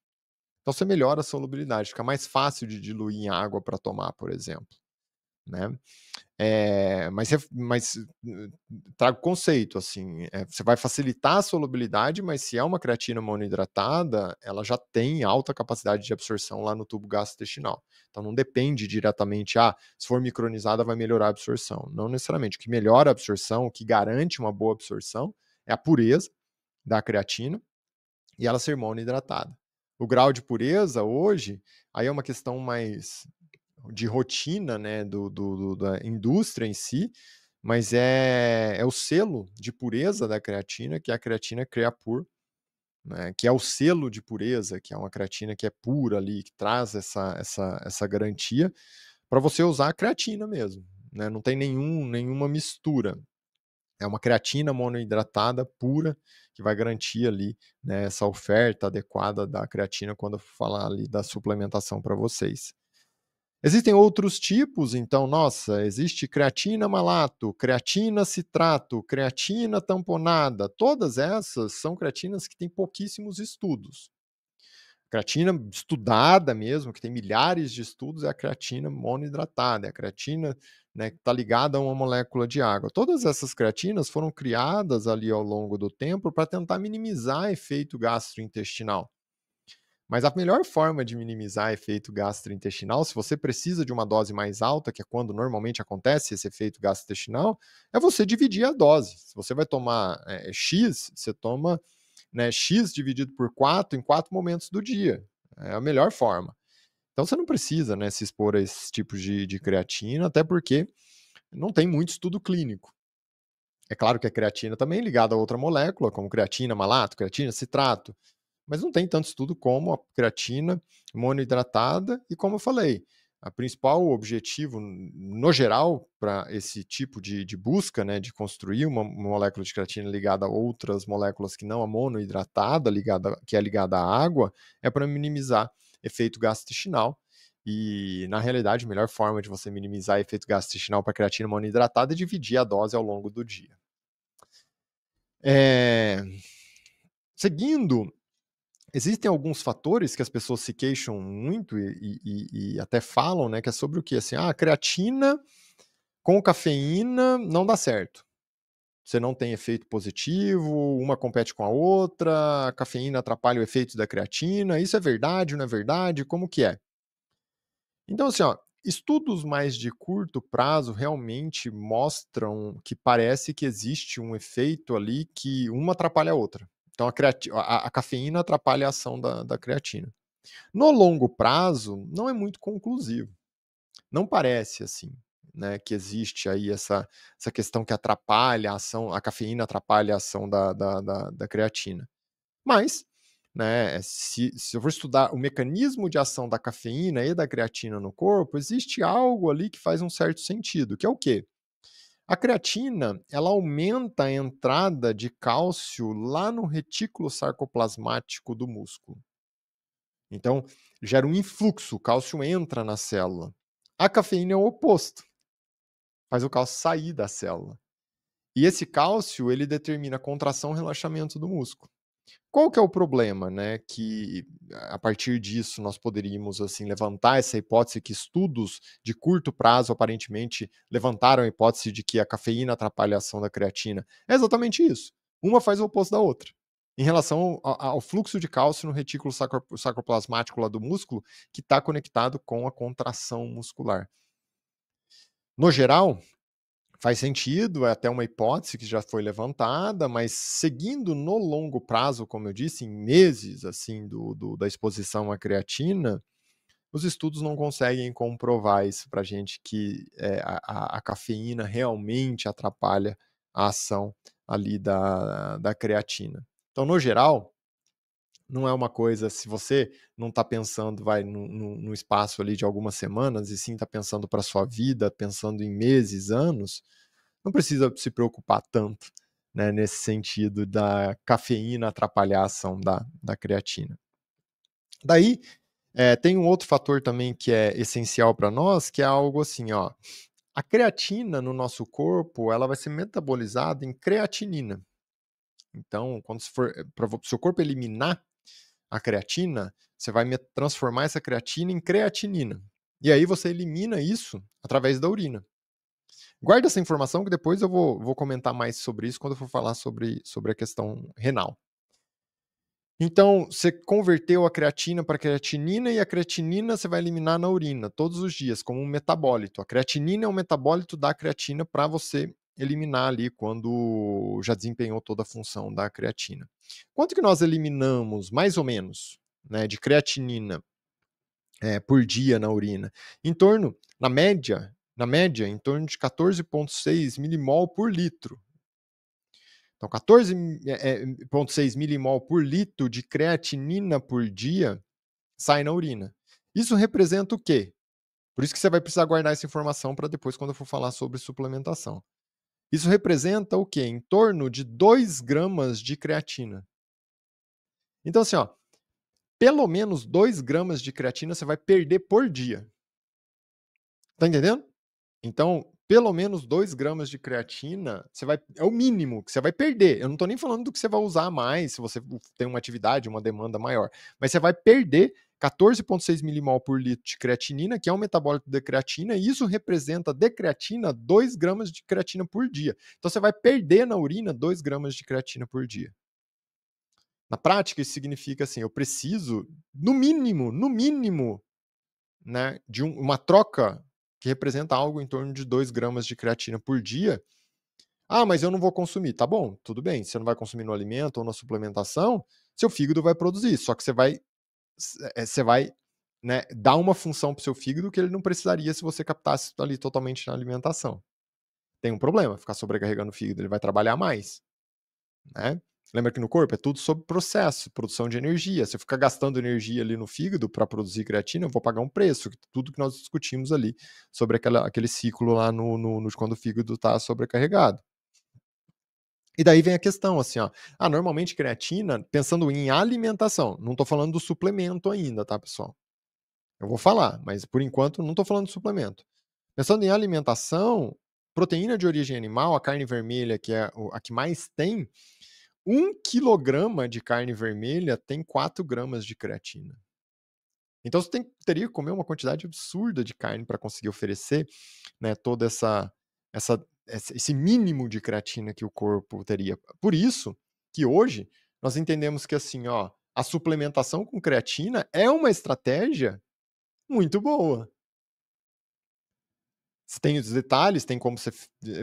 Então você melhora a solubilidade, fica mais fácil de diluir em água para tomar, por exemplo, né? Mas trago o conceito, assim, você vai facilitar a solubilidade, mas se é uma creatina monoidratada, ela já tem alta capacidade de absorção lá no tubo gastrointestinal. Então não depende diretamente, se for micronizada vai melhorar a absorção. Não necessariamente. O que melhora a absorção, o que garante uma boa absorção, é a pureza da creatina e ela ser monoidratada. O grau de pureza hoje, aí é uma questão mais de rotina, né, da indústria em si, mas é o selo de pureza da creatina, que é a creatina Creapure, né, que é o selo de pureza, que é uma creatina que é pura ali, que traz essa garantia para você usar a creatina mesmo, né, não tem nenhuma mistura. É uma creatina monoidratada pura que vai garantir ali, né, essa oferta adequada da creatina quando eu falar ali da suplementação para vocês. Existem outros tipos, então, nossa, existe creatina malato, creatina citrato, creatina tamponada. Todas essas são creatinas que têm pouquíssimos estudos. Creatina estudada mesmo, que tem milhares de estudos, é a creatina monoidratada, é a creatina, né, que está ligada a uma molécula de água. Todas essas creatinas foram criadas ali ao longo do tempo para tentar minimizar efeito gastrointestinal. Mas a melhor forma de minimizar efeito gastrointestinal, se você precisa de uma dose mais alta, que é quando normalmente acontece esse efeito gastrointestinal, é você dividir a dose. Se você vai tomar X, você toma, né, X dividido por 4 em 4 momentos do dia. É a melhor forma. Então você não precisa, né, se expor a esses tipos de creatina, até porque não tem muito estudo clínico. É claro que a creatina também é ligada a outra molécula, como creatina malato, creatina citrato, mas não tem tanto estudo como a creatina monoidratada e, como eu falei, o principal objetivo, no geral, para esse tipo de busca, né, de construir uma molécula de creatina ligada a outras moléculas que não a monoidratada, que é ligada à água, é para minimizar efeito gastrointestinal. E, na realidade, a melhor forma de você minimizar efeito gastrointestinal para creatina monoidratada é dividir a dose ao longo do dia. Seguindo, existem alguns fatores que as pessoas se queixam muito e até falam, né, que é sobre o que? Assim, creatina com cafeína não dá certo. Você não tem efeito positivo, uma compete com a outra, a cafeína atrapalha o efeito da creatina. Isso é verdade, não é verdade? Como que é? Então, assim, estudos mais de curto prazo realmente mostram que parece que existe um efeito ali que uma atrapalha a outra. Então, a cafeína atrapalha a ação da creatina. No longo prazo, não é muito conclusivo. Não parece assim. né, que existe aí essa questão que atrapalha a ação, a cafeína atrapalha a ação da creatina. Mas, né, se eu for estudar o mecanismo de ação da cafeína e da creatina no corpo, existe algo ali que faz um certo sentido, que é o quê? A creatina, ela aumenta a entrada de cálcio lá no retículo sarcoplasmático do músculo. Então, gera um influxo, o cálcio entra na célula. A cafeína é o oposto, faz o cálcio sair da célula. E esse cálcio, ele determina a contração e relaxamento do músculo. Qual que é o problema, né? Que a partir disso nós poderíamos assim levantar essa hipótese que estudos de curto prazo aparentemente levantaram a hipótese de que a cafeína atrapalha a ação da creatina. É exatamente isso. Uma faz o oposto da outra. Em relação ao fluxo de cálcio no retículo sacroplasmático lá do músculo, que está conectado com a contração muscular. No geral, faz sentido, é até uma hipótese que já foi levantada, mas seguindo no longo prazo, como eu disse, em meses assim da exposição à creatina, os estudos não conseguem comprovar isso para a gente que a cafeína realmente atrapalha a ação ali da creatina. Então, no geral, não é uma coisa, se você não está pensando, vai, no espaço ali de algumas semanas, e sim está pensando para a sua vida, pensando em meses, anos, não precisa se preocupar tanto, né, nesse sentido da cafeína atrapalhar a ação da creatina. Daí, tem um outro fator também que é essencial para nós, que é algo assim, ó, a creatina no nosso corpo, ela vai ser metabolizada em creatinina. Então, quando para o seu corpo eliminar a creatina, você vai transformar essa creatina em creatinina. E aí você elimina isso através da urina. Guarda essa informação que depois eu vou comentar mais sobre isso quando eu for falar sobre a questão renal. Então, você converteu a creatina para creatinina e a creatinina você vai eliminar na urina todos os dias como um metabólito. A creatinina é um metabólito da creatina para você eliminar ali quando já desempenhou toda a função da creatina. Quanto que nós eliminamos, mais ou menos, né, de creatinina por dia na urina? Em torno, na média, em torno de 14,6 milimol por litro. Então, 14,6 milimol por litro de creatinina por dia sai na urina. Isso representa o quê? Por isso que você vai precisar guardar essa informação para depois, quando eu for falar sobre suplementação. Isso representa o quê? Em torno de 2 gramas de creatina. Então, assim, ó, pelo menos 2 gramas de creatina você vai perder por dia. Tá entendendo? Então, pelo menos 2 gramas de creatina, é o mínimo que você vai perder. Eu não estou nem falando do que você vai usar mais, se você tem uma atividade, uma demanda maior. Mas você vai perder 14,6 milimol por litro de creatinina, que é um metabólito de creatina, e isso representa de creatina 2 gramas de creatina por dia. Então, você vai perder na urina 2 gramas de creatina por dia. Na prática, isso significa assim, eu preciso, no mínimo, né, de uma troca que representa algo em torno de 2 gramas de creatina por dia. Ah, mas eu não vou consumir. Tá bom, tudo bem. Você não vai consumir no alimento ou na suplementação, seu fígado vai produzir. Só que você vai, né, dar uma função para o seu fígado que ele não precisaria se você captasse ali totalmente na alimentação. Tem um problema, ficar sobrecarregando o fígado, ele vai trabalhar mais, né? Lembra que no corpo é tudo sobre processo, produção de energia. Se eu ficar gastando energia ali no fígado para produzir creatina, eu vou pagar um preço. Tudo que nós discutimos ali sobre aquele ciclo lá quando o fígado está sobrecarregado. E daí vem a questão, assim, ó. Normalmente creatina, pensando em alimentação, não estou falando do suplemento ainda, tá, pessoal? Eu vou falar, mas por enquanto não estou falando do suplemento. Pensando em alimentação, proteína de origem animal, a carne vermelha, que é a que mais tem, 1 quilograma de carne vermelha tem 4 gramas de creatina. Então você teria que comer uma quantidade absurda de carne para conseguir oferecer, né, todo esse mínimo de creatina que o corpo teria. Por isso que hoje nós entendemos que assim, ó, a suplementação com creatina é uma estratégia muito boa. Você tem os detalhes, tem como você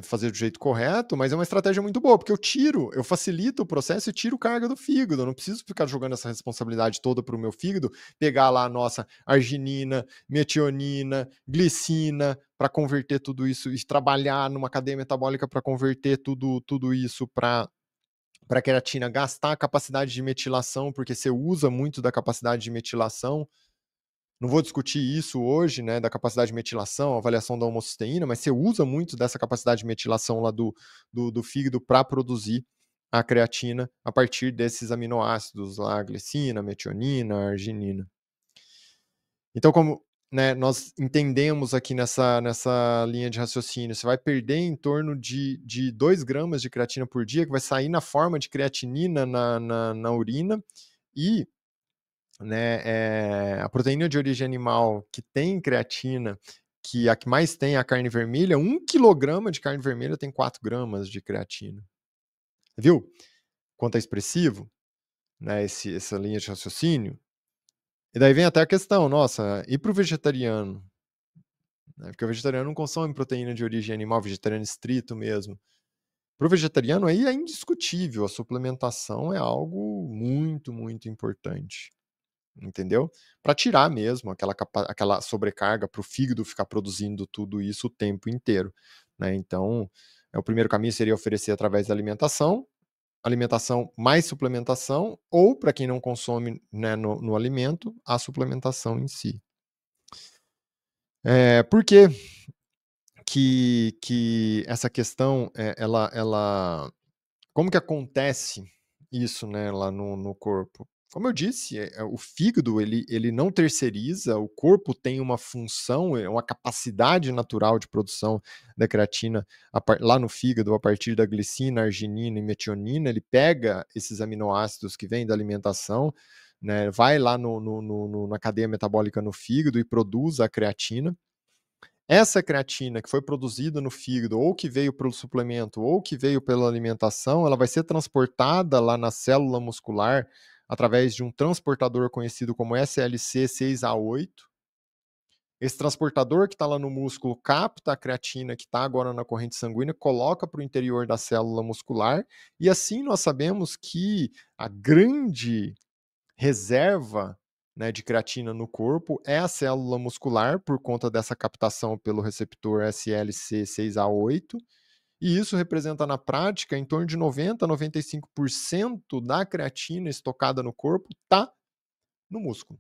fazer do jeito correto, mas é uma estratégia muito boa, porque eu facilito o processo e tiro carga do fígado. Eu não preciso ficar jogando essa responsabilidade toda para o meu fígado, pegar lá a nossa arginina, metionina, glicina, para converter tudo isso e trabalhar numa cadeia metabólica para converter tudo isso para creatina, gastar a capacidade de metilação, porque você usa muito da capacidade de metilação. Não vou discutir isso hoje, né, da capacidade de metilação, avaliação da homocisteína, mas você usa muito dessa capacidade de metilação lá do fígado para produzir a creatina a partir desses aminoácidos lá, glicina, metionina, arginina. Então, como, né, nós entendemos aqui nessa linha de raciocínio, você vai perder em torno de 2 gramas de creatina por dia, que vai sair na forma de creatinina na urina, e, né, a proteína de origem animal que tem creatina, que a que mais tem é a carne vermelha, 1 quilograma de carne vermelha tem 4 gramas de creatina. Viu quanto é expressivo, né, essa linha de raciocínio? E daí vem até a questão, nossa, e para o vegetariano? Né, porque o vegetariano não consome proteína de origem animal, vegetariano estrito mesmo. Para o vegetariano aí é indiscutível, a suplementação é algo muito, muito importante. Entendeu? Para tirar mesmo aquela sobrecarga para o fígado ficar produzindo tudo isso o tempo inteiro, né? Então, o primeiro caminho seria oferecer através da alimentação mais suplementação, ou para quem não consome, né, no alimento, a suplementação em si. Por que essa questão, como que acontece isso, né, lá no corpo? Como eu disse, o fígado ele não terceiriza, o corpo tem uma função, uma capacidade natural de produção da creatina lá no fígado, a partir da glicina, arginina e metionina. Ele pega esses aminoácidos que vêm da alimentação, né, vai lá na cadeia metabólica no fígado e produz a creatina. Essa creatina que foi produzida no fígado, ou que veio pelo suplemento, ou que veio pela alimentação, ela vai ser transportada lá na célula muscular através de um transportador conhecido como SLC6A8. Esse transportador que está lá no músculo capta a creatina que está agora na corrente sanguínea, coloca para o interior da célula muscular, e assim nós sabemos que a grande reserva, né, de creatina no corpo é a célula muscular, por conta dessa captação pelo receptor SLC6A8, e isso representa na prática em torno de 90 a 95% da creatina estocada no corpo está no músculo.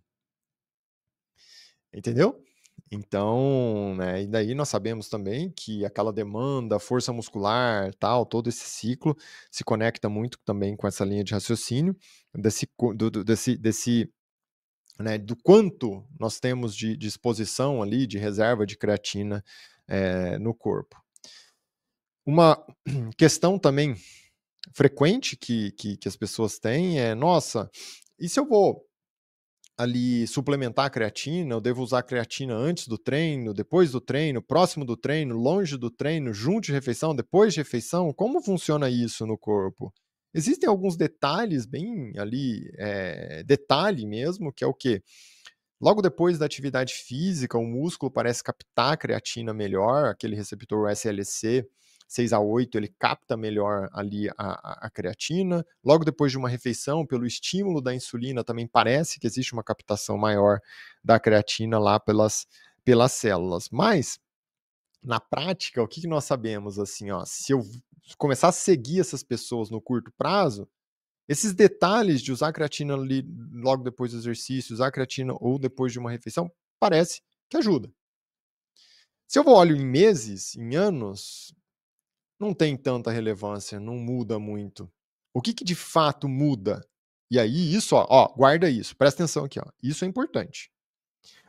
Entendeu? Então, né, e daí nós sabemos também que aquela demanda, força muscular, tal, todo esse ciclo se conecta muito também com essa linha de raciocínio desse né, do quanto nós temos de exposição ali, de reserva de creatina no corpo. Uma questão também frequente que as pessoas têm é, nossa, e se eu vou ali suplementar a creatina, eu devo usar a creatina antes do treino, depois do treino, próximo do treino, longe do treino, junto de refeição, depois de refeição? Como funciona isso no corpo? Existem alguns detalhes bem ali, detalhe mesmo, que é o quê? Logo depois da atividade física, o músculo parece captar a creatina melhor, aquele receptor SLC 6A8, ele capta melhor ali a creatina. Logo depois de uma refeição, pelo estímulo da insulina, também parece que existe uma captação maior da creatina lá pelas células. Mas, na prática, o que nós sabemos? Assim, ó, se eu começar a seguir essas pessoas no curto prazo, esses detalhes de usar creatina ali logo depois do exercício, usar creatina ou depois de uma refeição, parece que ajuda. Se eu olho em meses, em anos, não tem tanta relevância, não muda muito. O que de fato muda? E aí, isso, ó, guarda isso, presta atenção aqui, ó. Isso é importante.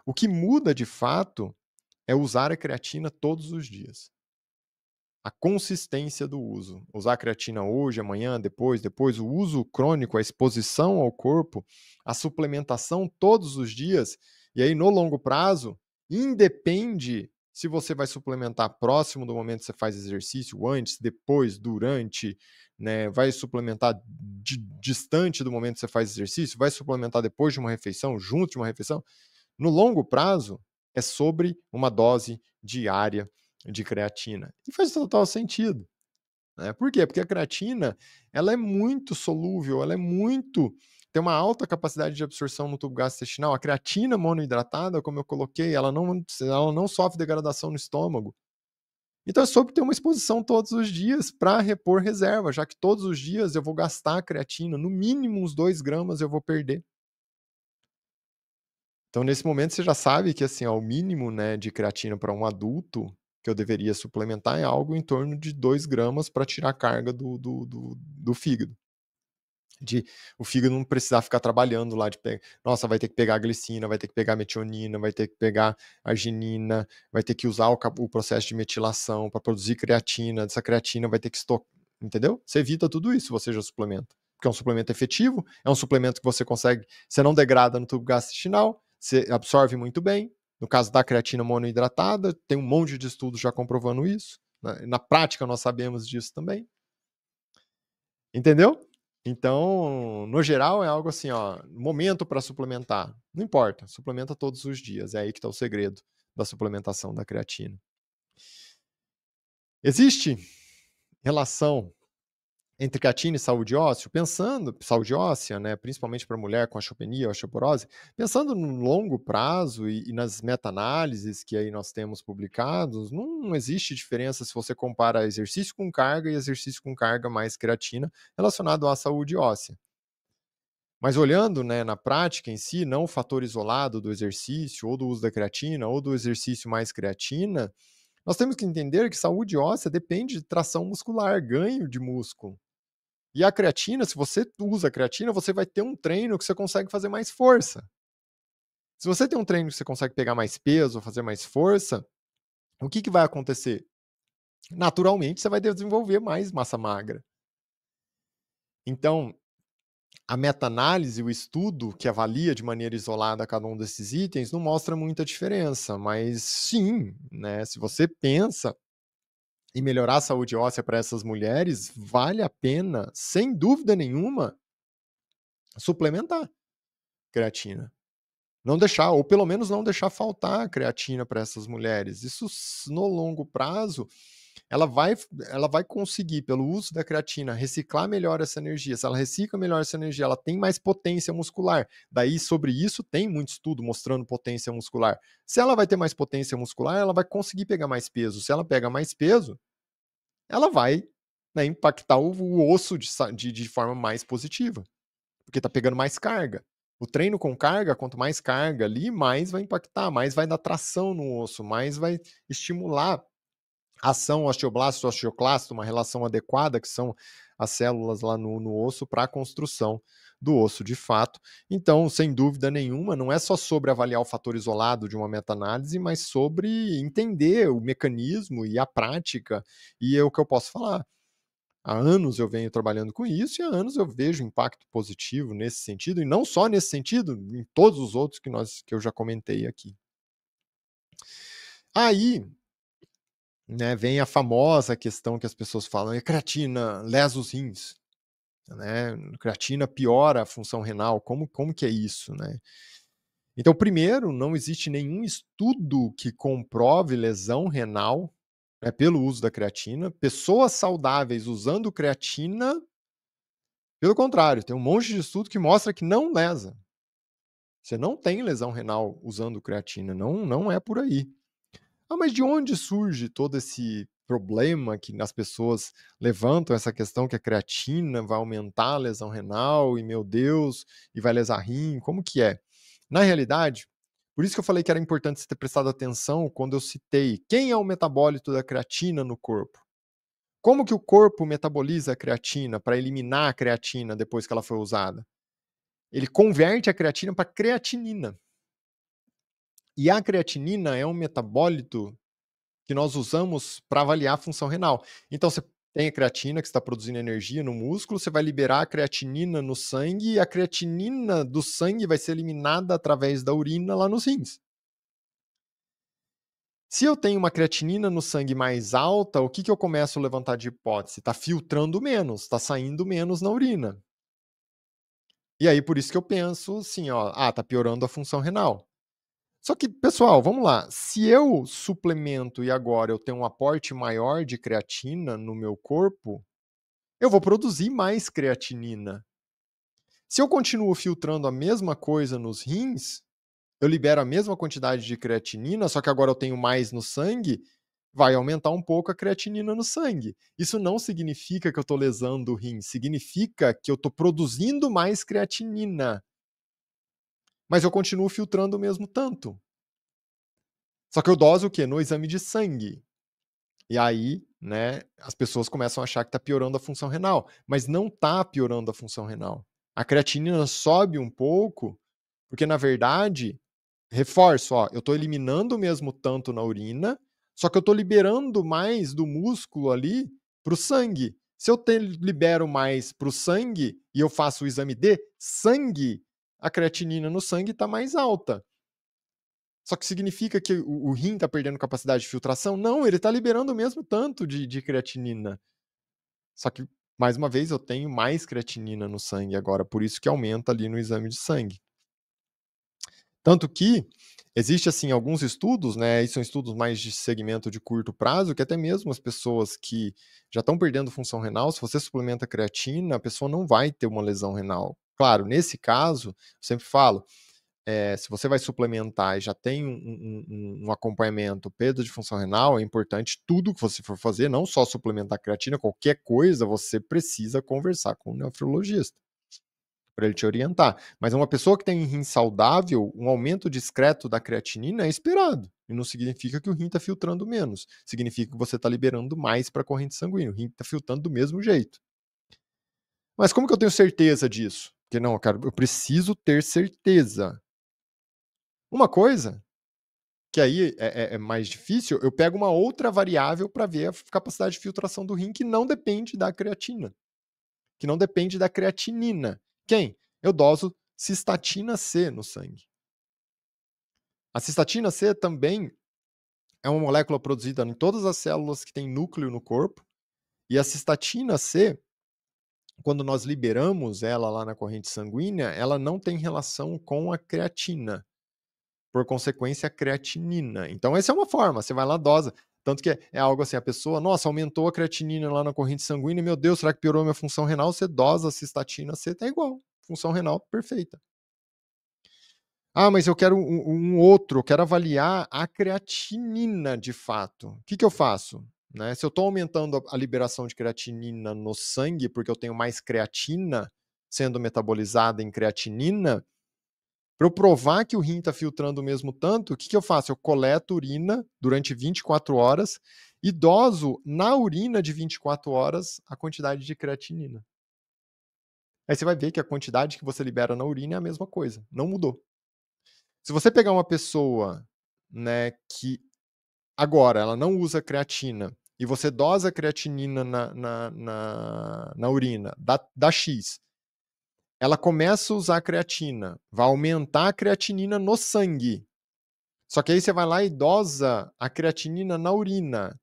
O que muda de fato é usar a creatina todos os dias. A consistência do uso. Usar a creatina hoje, amanhã, depois, o uso crônico, a exposição ao corpo, a suplementação todos os dias, e aí no longo prazo, independe se você vai suplementar próximo do momento que você faz exercício, antes, depois, durante, né, vai suplementar distante do momento que você faz exercício, vai suplementar depois de uma refeição, junto de uma refeição. No longo prazo, é sobre uma dose diária de creatina. E faz total sentido. Né? Por quê? Porque a creatina ela é muito solúvel, ela é muito tem uma alta capacidade de absorção no tubo gastrointestinal. A creatina monoidratada, como eu coloquei, ela não sofre degradação no estômago. Então é sobre ter uma exposição todos os dias para repor reserva, já que todos os dias eu vou gastar a creatina, no mínimo uns 2 gramas eu vou perder. Então nesse momento você já sabe que assim, ó, o mínimo, né, de creatina para um adulto que eu deveria suplementar é algo em torno de 2 gramas para tirar a carga do fígado. De o fígado não precisar ficar trabalhando lá de nossa, vai ter que pegar a glicina, vai ter que pegar a metionina, vai ter que pegar a arginina, vai ter que usar o processo de metilação para produzir creatina, essa creatina vai ter que estocar, entendeu? Você evita tudo isso se você já suplementa. Porque é um suplemento efetivo, é um suplemento que você não degrada no tubo gastrointestinal, você absorve muito bem. No caso da creatina monoidratada, tem um monte de estudos já comprovando isso. Na prática, nós sabemos disso também. Entendeu? Então, no geral, é algo assim, ó, momento para suplementar. Não importa, suplementa todos os dias. É aí que está o segredo da suplementação da creatina. Existe relação entre creatina e saúde óssea? Pensando, saúde óssea, né, principalmente para mulher com osteopenia, osteoporose, pensando no longo prazo e nas meta-análises que aí nós temos publicados, não existe diferença se você compara exercício com carga e exercício com carga mais creatina relacionado à saúde óssea. Mas olhando, né, na prática em si, não o fator isolado do exercício, ou do uso da creatina, ou do exercício mais creatina, nós temos que entender que saúde óssea depende de tração muscular, ganho de músculo. E a creatina, se você usa a creatina, você vai ter um treino que você consegue fazer mais força. Se você tem um treino que você consegue pegar mais peso, fazer mais força, o que vai acontecer? Naturalmente, você vai desenvolver mais massa magra. Então, a meta-análise, o estudo que avalia de maneira isolada cada um desses itens, não mostra muita diferença, mas sim, né, se você pensa em melhorar a saúde óssea para essas mulheres, vale a pena, sem dúvida nenhuma, suplementar creatina. Não deixar, ou pelo menos não deixar faltar creatina para essas mulheres. Isso no longo prazo ela vai conseguir, pelo uso da creatina, reciclar melhor essa energia. Se ela recicla melhor essa energia, ela tem mais potência muscular. Daí, sobre isso, tem muito estudo mostrando potência muscular. Se ela vai ter mais potência muscular, ela vai conseguir pegar mais peso. Se ela pega mais peso, ela vai, né, impactar o osso de forma mais positiva, porque está pegando mais carga. O treino com carga, quanto mais carga ali, mais vai impactar, mais vai dar tração no osso, mais vai estimular ação osteoblasto, osteoclasto, uma relação adequada, que são as células lá no osso, para a construção do osso de fato. Então, sem dúvida nenhuma, não é só sobre avaliar o fator isolado de uma meta-análise, mas sobre entender o mecanismo e a prática, e é o que eu posso falar. Há anos eu venho trabalhando com isso e há anos eu vejo impacto positivo nesse sentido, e não só nesse sentido, em todos os outros que eu já comentei aqui. Aí, né, vem a famosa questão que as pessoas falam: "A creatina lesa os rins", né, creatina piora a função renal, como que é isso, né? Então, primeiro, não existe nenhum estudo que comprove lesão renal, né, pelo uso da creatina. Pessoas saudáveis usando creatina, pelo contrário, tem um monte de estudo que mostra que não lesa. Você não tem lesão renal usando creatina, não é por aí. Ah, mas de onde surge todo esse problema que as pessoas levantam essa questão que a creatina vai aumentar a lesão renal e, meu Deus, e vai lesar rim? Como que é? Na realidade, por isso que eu falei que era importante você ter prestado atenção quando eu citei quem é o metabólito da creatina no corpo. Como que o corpo metaboliza a creatina para eliminar a creatina depois que ela foi usada? Ele converte a creatina para creatinina. E a creatinina é um metabólito que nós usamos para avaliar a função renal. Então, você tem a creatina que está produzindo energia no músculo, você vai liberar a creatinina no sangue e a creatinina do sangue vai ser eliminada através da urina lá nos rins. Se eu tenho uma creatinina no sangue mais alta, o que eu começo a levantar de hipótese? Está filtrando menos, está saindo menos na urina. E aí, por isso que eu penso assim, ó, tá piorando a função renal. Só que, pessoal, vamos lá. Se eu suplemento e agora eu tenho um aporte maior de creatina no meu corpo, eu vou produzir mais creatinina. Se eu continuo filtrando a mesma coisa nos rins, eu libero a mesma quantidade de creatinina, só que agora eu tenho mais no sangue, vai aumentar um pouco a creatinina no sangue. Isso não significa que eu estou lesando o rim, significa que eu estou produzindo mais creatinina. Mas eu continuo filtrando o mesmo tanto. Só que eu doso o quê? No exame de sangue. E aí, né, as pessoas começam a achar que está piorando a função renal, mas não está piorando a função renal. A creatinina sobe um pouco, porque na verdade, reforço, ó, eu estou eliminando o mesmo tanto na urina, só que eu estou liberando mais do músculo ali para o sangue. Se eu libero mais para o sangue e eu faço o exame de sangue, a creatinina no sangue está mais alta. Só que significa que o rim está perdendo capacidade de filtração? Não, ele está liberando o mesmo tanto de creatinina. Só que, mais uma vez, eu tenho mais creatinina no sangue agora, por isso que aumenta ali no exame de sangue. Tanto que existe assim alguns estudos, né, e são estudos mais de segmento de curto prazo, que até mesmo as pessoas que já estão perdendo função renal, se você suplementa creatina, a pessoa não vai ter uma lesão renal. Claro, nesse caso, eu sempre falo, se você vai suplementar e já tem um acompanhamento, perda de função renal, é importante tudo que você for fazer, não só suplementar creatina, qualquer coisa, você precisa conversar com o nefrologista para ele te orientar. Mas uma pessoa que tem rim saudável, um aumento discreto da creatinina é esperado. E não significa que o rim está filtrando menos. Significa que você está liberando mais para a corrente sanguínea. O rim está filtrando do mesmo jeito. Mas como que eu tenho certeza disso? Porque não, cara, eu preciso ter certeza. Uma coisa que aí é mais difícil, eu pego uma outra variável para ver a capacidade de filtração do rim que não depende da creatina, que não depende da creatinina. Quem? Eu doso cistatina C no sangue. A cistatina C também é uma molécula produzida em todas as células que têm núcleo no corpo, e a cistatina C, quando nós liberamos ela lá na corrente sanguínea, ela não tem relação com a creatina. Por consequência, a creatinina. Então, essa é uma forma, você vai lá, dosa. Tanto que é algo assim, a pessoa, nossa, aumentou a creatinina lá na corrente sanguínea, meu Deus, será que piorou a minha função renal? Você dosa a cistatina, você tá igual. Função renal perfeita. Ah, mas eu quero um outro, eu quero avaliar a creatinina de fato. O que eu faço? Né? Se eu estou aumentando a liberação de creatinina no sangue, porque eu tenho mais creatina sendo metabolizada em creatinina, para eu provar que o rim está filtrando o mesmo tanto, o que eu faço? Eu coleto urina durante 24 horas e doso na urina de 24 horas a quantidade de creatinina. Aí você vai ver que a quantidade que você libera na urina é a mesma coisa, não mudou. Se você pegar uma pessoa, né, que agora ela não usa creatina e você dosa a creatinina na urina, dá X, ela começa a usar a creatina, vai aumentar a creatinina no sangue. Só que aí você vai lá e dosa a creatinina na urina,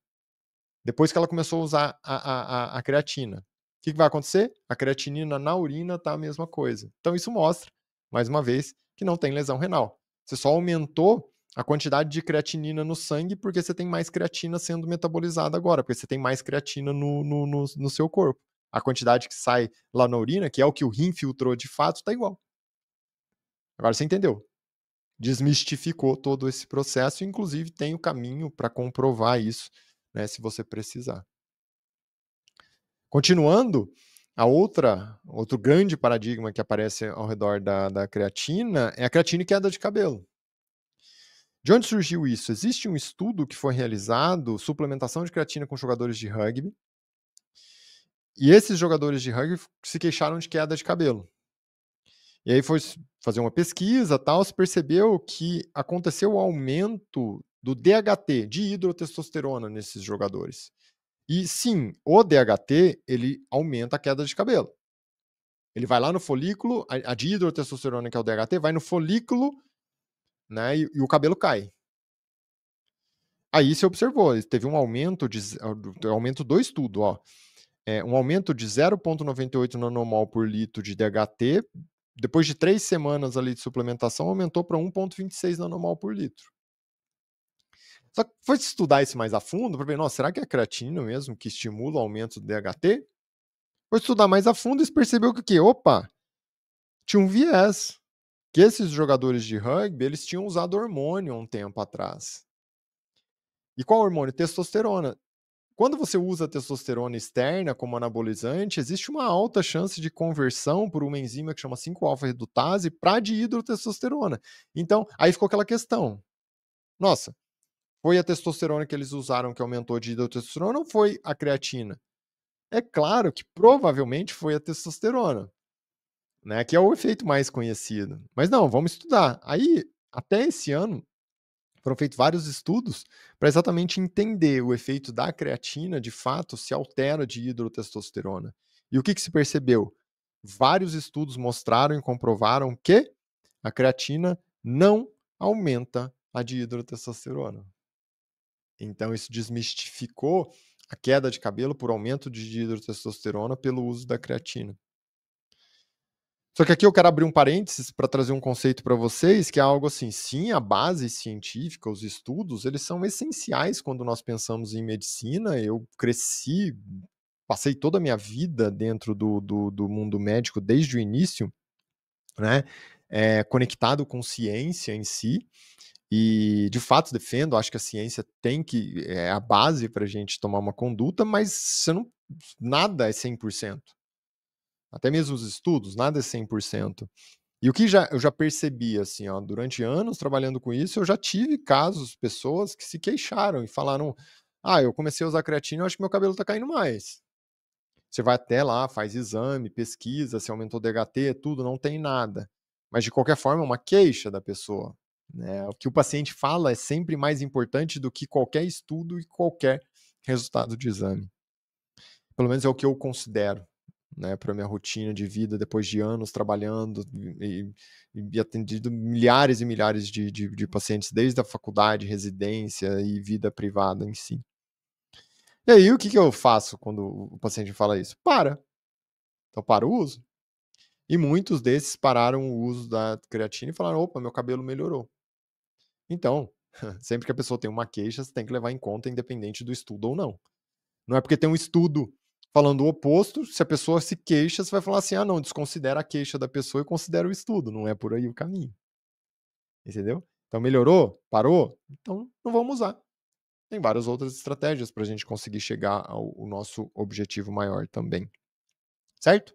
depois que ela começou a usar a creatina. O que vai acontecer? A creatinina na urina está a mesma coisa. Então isso mostra, mais uma vez, que não tem lesão renal. Você só aumentou a quantidade de creatinina no sangue porque você tem mais creatina sendo metabolizada agora, porque você tem mais creatina no seu corpo. A quantidade que sai lá na urina, que é o que o rim filtrou de fato, está igual. Agora você entendeu. Desmistificou todo esse processo, inclusive tem o caminho para comprovar isso, né, se você precisar. Continuando, outro grande paradigma que aparece ao redor da creatina é a creatina e queda de cabelo. De onde surgiu isso? Existe um estudo que foi realizado, suplementação de creatina com jogadores de rugby, e esses jogadores de rugby se queixaram de queda de cabelo. E aí foi fazer uma pesquisa, tal, se percebeu que aconteceu o aumento do DHT, de hidrotestosterona, nesses jogadores. E sim, o DHT, ele aumenta a queda de cabelo. Ele vai lá no folículo, a de hidrotestosterona, que é o DHT, vai no folículo, né, e o cabelo cai. Aí se observou, teve um aumento do estudo, ó. Um aumento de 0,98 nanomol por litro de DHT, depois de 3 semanas ali de suplementação, aumentou para 1,26 nanomol por litro. Só que foi estudar isso mais a fundo para ver, nossa, será que é a creatina mesmo que estimula o aumento do DHT? Foi estudar mais a fundo e percebeu que o quê? Opa, tinha um viés, que esses jogadores de rugby, eles tinham usado hormônio há um tempo atrás. E qual hormônio? Testosterona. Quando você usa testosterona externa como anabolizante, existe uma alta chance de conversão por uma enzima que chama 5-alfa-redutase para dihidrotestosterona. Então, aí ficou aquela questão. Nossa, foi a testosterona que eles usaram que aumentou a dihidrotestosterona ou foi a creatina? É claro que provavelmente foi a testosterona, né, que é o efeito mais conhecido. Mas não, vamos estudar. Aí, até esse ano, foram feitos vários estudos para exatamente entender o efeito da creatina, de fato, se altera de hidrotestosterona. E o que se percebeu? Vários estudos mostraram e comprovaram que a creatina não aumenta a de hidrotestosterona. Então, isso desmistificou a queda de cabelo por aumento de dihidrotestosterona pelo uso da creatina. Só que aqui eu quero abrir um parênteses para trazer um conceito para vocês, que é algo assim, sim, a base científica, os estudos, eles são essenciais quando nós pensamos em medicina. Eu cresci, passei toda a minha vida dentro do mundo médico desde o início, né, conectado com ciência em si, e de fato defendo, acho que a ciência tem que, é a base para a gente tomar uma conduta, mas você não, nada é 100%. Até mesmo os estudos, nada é 100%. E o que eu já percebi, assim, ó, durante anos trabalhando com isso, eu já tive casos, pessoas que se queixaram e falaram: "Ah, eu comecei a usar creatina, eu acho que meu cabelo tá caindo mais". Você vai até lá, faz exame, pesquisa se aumentou o DHT, tudo, não tem nada. Mas de qualquer forma é uma queixa da pessoa, né. O que o paciente fala é sempre mais importante do que qualquer estudo e qualquer resultado de exame. Pelo menos é o que eu considero, né, para minha rotina de vida depois de anos trabalhando e atendido milhares e milhares de pacientes desde a faculdade, residência e vida privada em si. E aí o que eu faço quando o paciente fala isso? Para. Então para o uso. E muitos desses pararam o uso da creatina e falaram: "Opa, meu cabelo melhorou". Então, sempre que a pessoa tem uma queixa, você tem que levar em conta independente do estudo ou não. Não é porque tem um estudo falando o oposto, se a pessoa se queixa, você vai falar assim: "Ah, não, desconsidera a queixa da pessoa e considera o estudo", não é por aí o caminho, entendeu? Então melhorou? Parou? Então não vamos usar. Tem várias outras estratégias para a gente conseguir chegar ao nosso objetivo maior também, certo?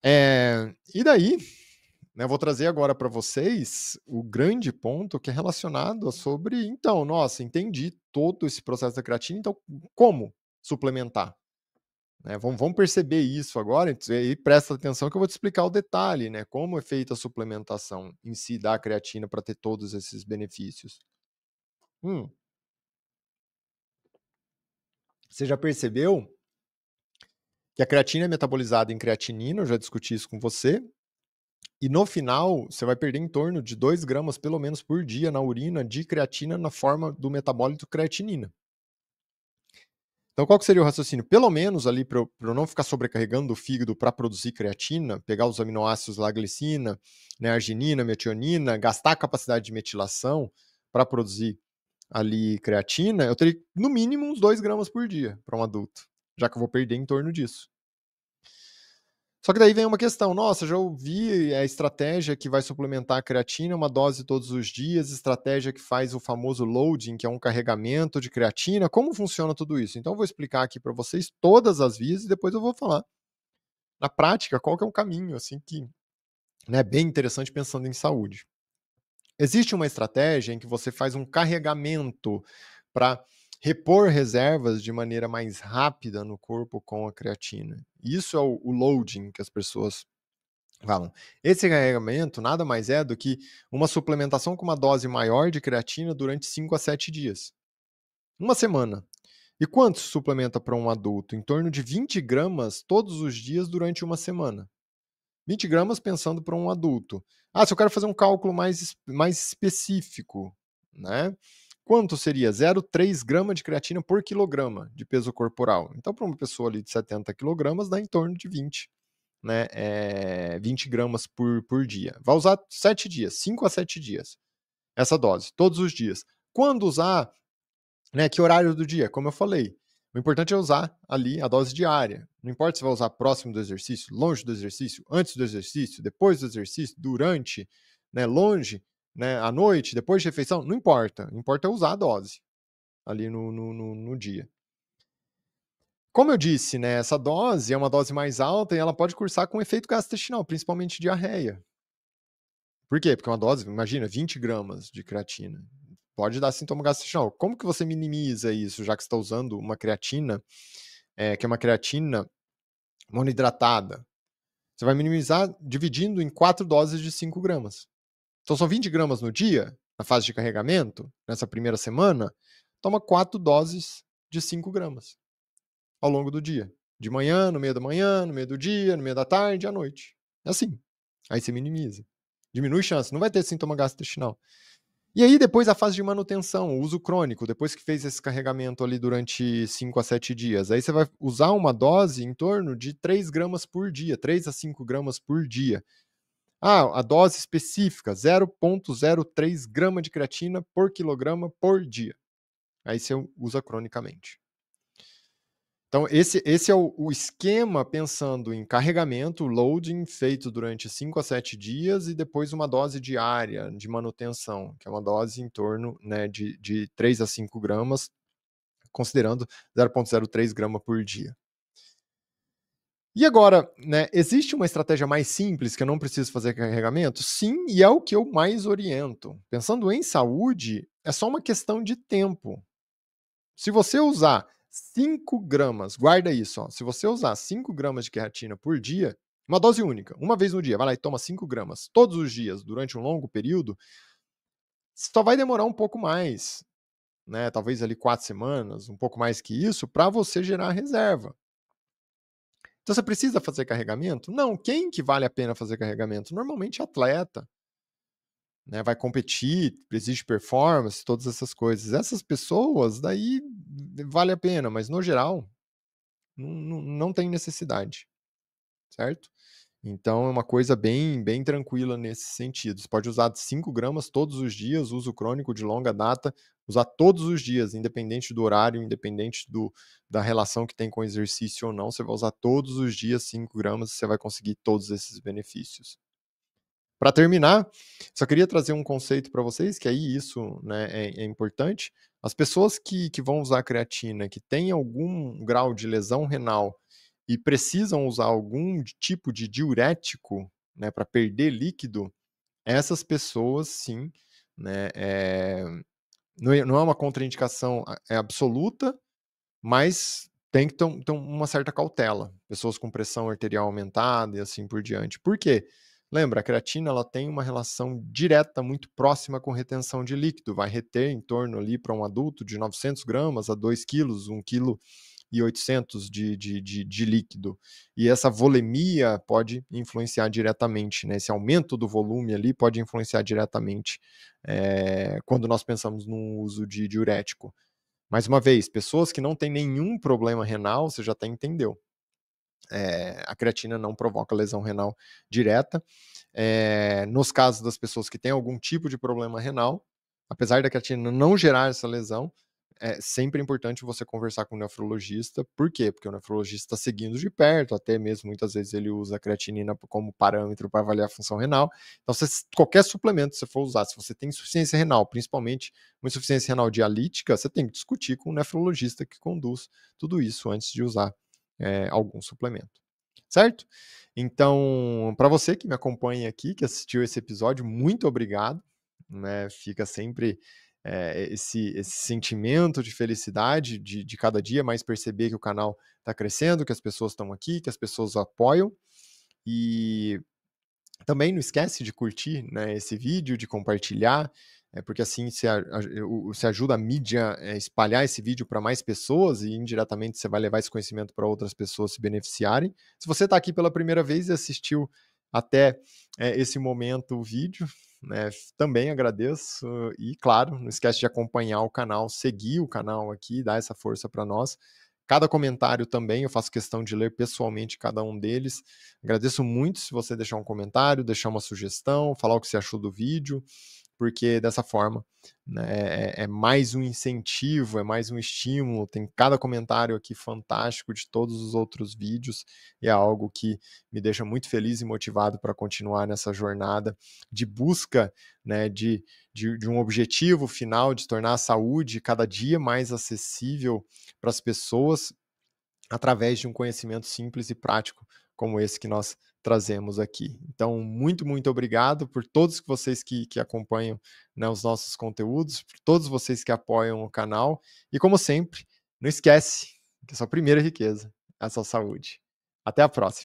E daí, né, eu vou trazer agora para vocês o grande ponto que é relacionado a sobre então, nossa, entendi todo esse processo da creatina, então como suplementar? Né, vamos perceber isso agora, e aí presta atenção que eu vou te explicar o detalhe, né, como é feita a suplementação em si da creatina para ter todos esses benefícios. Hum, você já percebeu que a creatina é metabolizada em creatinina, eu já discuti isso com você, e no final você vai perder em torno de 2 gramas pelo menos por dia na urina de creatina na forma do metabólito creatinina. Então qual que seria o raciocínio? Pelo menos ali para eu não ficar sobrecarregando o fígado para produzir creatina, pegar os aminoácidos lá, glicina, né, arginina, metionina, gastar a capacidade de metilação para produzir ali creatina, eu teria no mínimo uns 2 gramas por dia para um adulto, já que eu vou perder em torno disso. Só que daí vem uma questão, nossa, já ouvi a estratégia que vai suplementar a creatina, uma dose todos os dias, estratégia que faz o famoso loading, que é um carregamento de creatina, como funciona tudo isso? Então eu vou explicar aqui para vocês todas as vias e depois eu vou falar, na prática, qual que é um caminho, assim, que, né, bem interessante pensando em saúde. Existe uma estratégia em que você faz um carregamento para repor reservas de maneira mais rápida no corpo com a creatina. Isso é o loading que as pessoas falam. Esse carregamento nada mais é do que uma suplementação com uma dose maior de creatina durante 5 a 7 dias. Uma semana. E quanto se suplementa para um adulto? Em torno de 20 gramas todos os dias durante uma semana. 20 gramas pensando para um adulto. Ah, se eu quero fazer um cálculo mais específico, né? Quanto seria? 0,3 grama de creatina por quilograma de peso corporal. Então, para uma pessoa ali de 70 quilogramas, dá em torno de 20, né? 20 gramas por dia. Vai usar 7 dias, 5 a 7 dias, essa dose, todos os dias. Quando usar, né? Que horário do dia? Como eu falei, O importante é usar ali a dose diária. Não importa se vai usar próximo do exercício, longe do exercício, antes do exercício, depois do exercício, durante, né, longe, né, à noite, depois de refeição, não importa. O importa é usar a dose ali no dia. Como eu disse, né, essa dose é uma dose mais alta e ela pode cursar com efeito gastrointestinal, principalmente diarreia. Por quê? Porque uma dose, imagina, 20 gramas de creatina. Pode dar sintoma gastrointestinal. Como que você minimiza isso, já que você está usando uma creatina, que é uma creatina monoidratada? Você vai minimizar dividindo em 4 doses de 5 gramas. Então são 20 gramas no dia, na fase de carregamento, nessa primeira semana, toma 4 doses de 5 gramas ao longo do dia. De manhã, no meio da manhã, no meio do dia, no meio da tarde, à noite. É assim. Aí você minimiza. Diminui chance, não vai ter sintoma gastrointestinal. E aí depois a fase de manutenção, o uso crônico, depois que fez esse carregamento ali durante 5 a 7 dias, aí você vai usar uma dose em torno de 3 gramas por dia, 3 a 5 gramas por dia. A dose específica, 0,03 grama de creatina por quilograma por dia. Aí você usa cronicamente. Então, esse é o esquema pensando em carregamento, loading, feito durante 5 a 7 dias e depois uma dose diária de manutenção, que é uma dose em torno, né, de 3 a 5 gramas, considerando 0,03 grama por dia. E agora, né, existe uma estratégia mais simples que eu não preciso fazer carregamento? Sim, e é o que eu mais oriento. Pensando em saúde, é só uma questão de tempo. Se você usar 5 gramas, guarda isso, ó, se você usar 5 gramas de creatina por dia, uma dose única, uma vez no dia, vai lá e toma 5 gramas todos os dias durante um longo período, só vai demorar um pouco mais, né? Talvez ali 4 semanas, um pouco mais que isso, para você gerar reserva. Então você precisa fazer carregamento? Não. Quem que vale a pena fazer carregamento? Normalmente atleta, né? Vai competir, exige performance, todas essas coisas. Essas pessoas, daí vale a pena, mas no geral, não tem necessidade, certo? Então é uma coisa bem tranquila nesse sentido. Você pode usar 5 gramas todos os dias, uso crônico de longa data, usar todos os dias, independente do horário, independente da relação que tem com o exercício ou não, você vai usar todos os dias 5 gramas e você vai conseguir todos esses benefícios. Para terminar, só queria trazer um conceito para vocês, que aí isso, né, é importante. As pessoas que vão usar creatina, que têm algum grau de lesão renal e precisam usar algum tipo de diurético, né, para perder líquido, essas pessoas sim, né, não é uma contraindicação absoluta, mas tem que ter uma certa cautela. Pessoas com pressão arterial aumentada e assim por diante. Por quê? Lembra, a creatina ela tem uma relação direta, muito próxima com retenção de líquido. Vai reter em torno ali para um adulto de 900 gramas a 2 quilos, 1 quilo e 800 de líquido. E essa volemia pode influenciar diretamente, né? Esse aumento do volume ali pode influenciar diretamente quando nós pensamos no uso de diurético. Mais uma vez, pessoas que não têm nenhum problema renal, você já até entendeu. A creatina não provoca lesão renal direta. Nos casos das pessoas que têm algum tipo de problema renal, apesar da creatina não gerar essa lesão, é sempre importante você conversar com o nefrologista. Por quê? Porque o nefrologista está seguindo de perto, até mesmo muitas vezes ele usa a creatinina como parâmetro para avaliar a função renal. Então, qualquer suplemento que você for usar, se você tem insuficiência renal, principalmente uma insuficiência renal dialítica, você tem que discutir com o nefrologista que conduz tudo isso antes de usar algum suplemento. Certo? Então, para você que me acompanha aqui, que assistiu esse episódio, muito obrigado. Né? Fica sempre esse sentimento de felicidade de cada dia mais perceber que o canal está crescendo, que as pessoas estão aqui, que as pessoas apoiam. E também não esquece de curtir, né, esse vídeo, de compartilhar, porque assim você ajuda a mídia a espalhar esse vídeo para mais pessoas e indiretamente você vai levar esse conhecimento para outras pessoas se beneficiarem. Se você está aqui pela primeira vez e assistiu até esse momento o vídeo, né, também agradeço. E claro, não esquece de acompanhar o canal, seguir o canal aqui, dar essa força para nós. Cada comentário também, eu faço questão de ler pessoalmente cada um deles. Agradeço muito se você deixar um comentário, deixar uma sugestão, falar o que você achou do vídeo, porque dessa forma, né, é mais um incentivo, é mais um estímulo. Tem cada comentário aqui fantástico de todos os outros vídeos, e é algo que me deixa muito feliz e motivado para continuar nessa jornada de busca, né, de um objetivo final, de tornar a saúde cada dia mais acessível para as pessoas, através de um conhecimento simples e prático como esse que nós trazemos aqui. Então, muito, muito obrigado por todos vocês que acompanham, né, os nossos conteúdos, por todos vocês que apoiam o canal. E como sempre, não esquece que a sua primeira riqueza é a sua saúde. Até a próxima.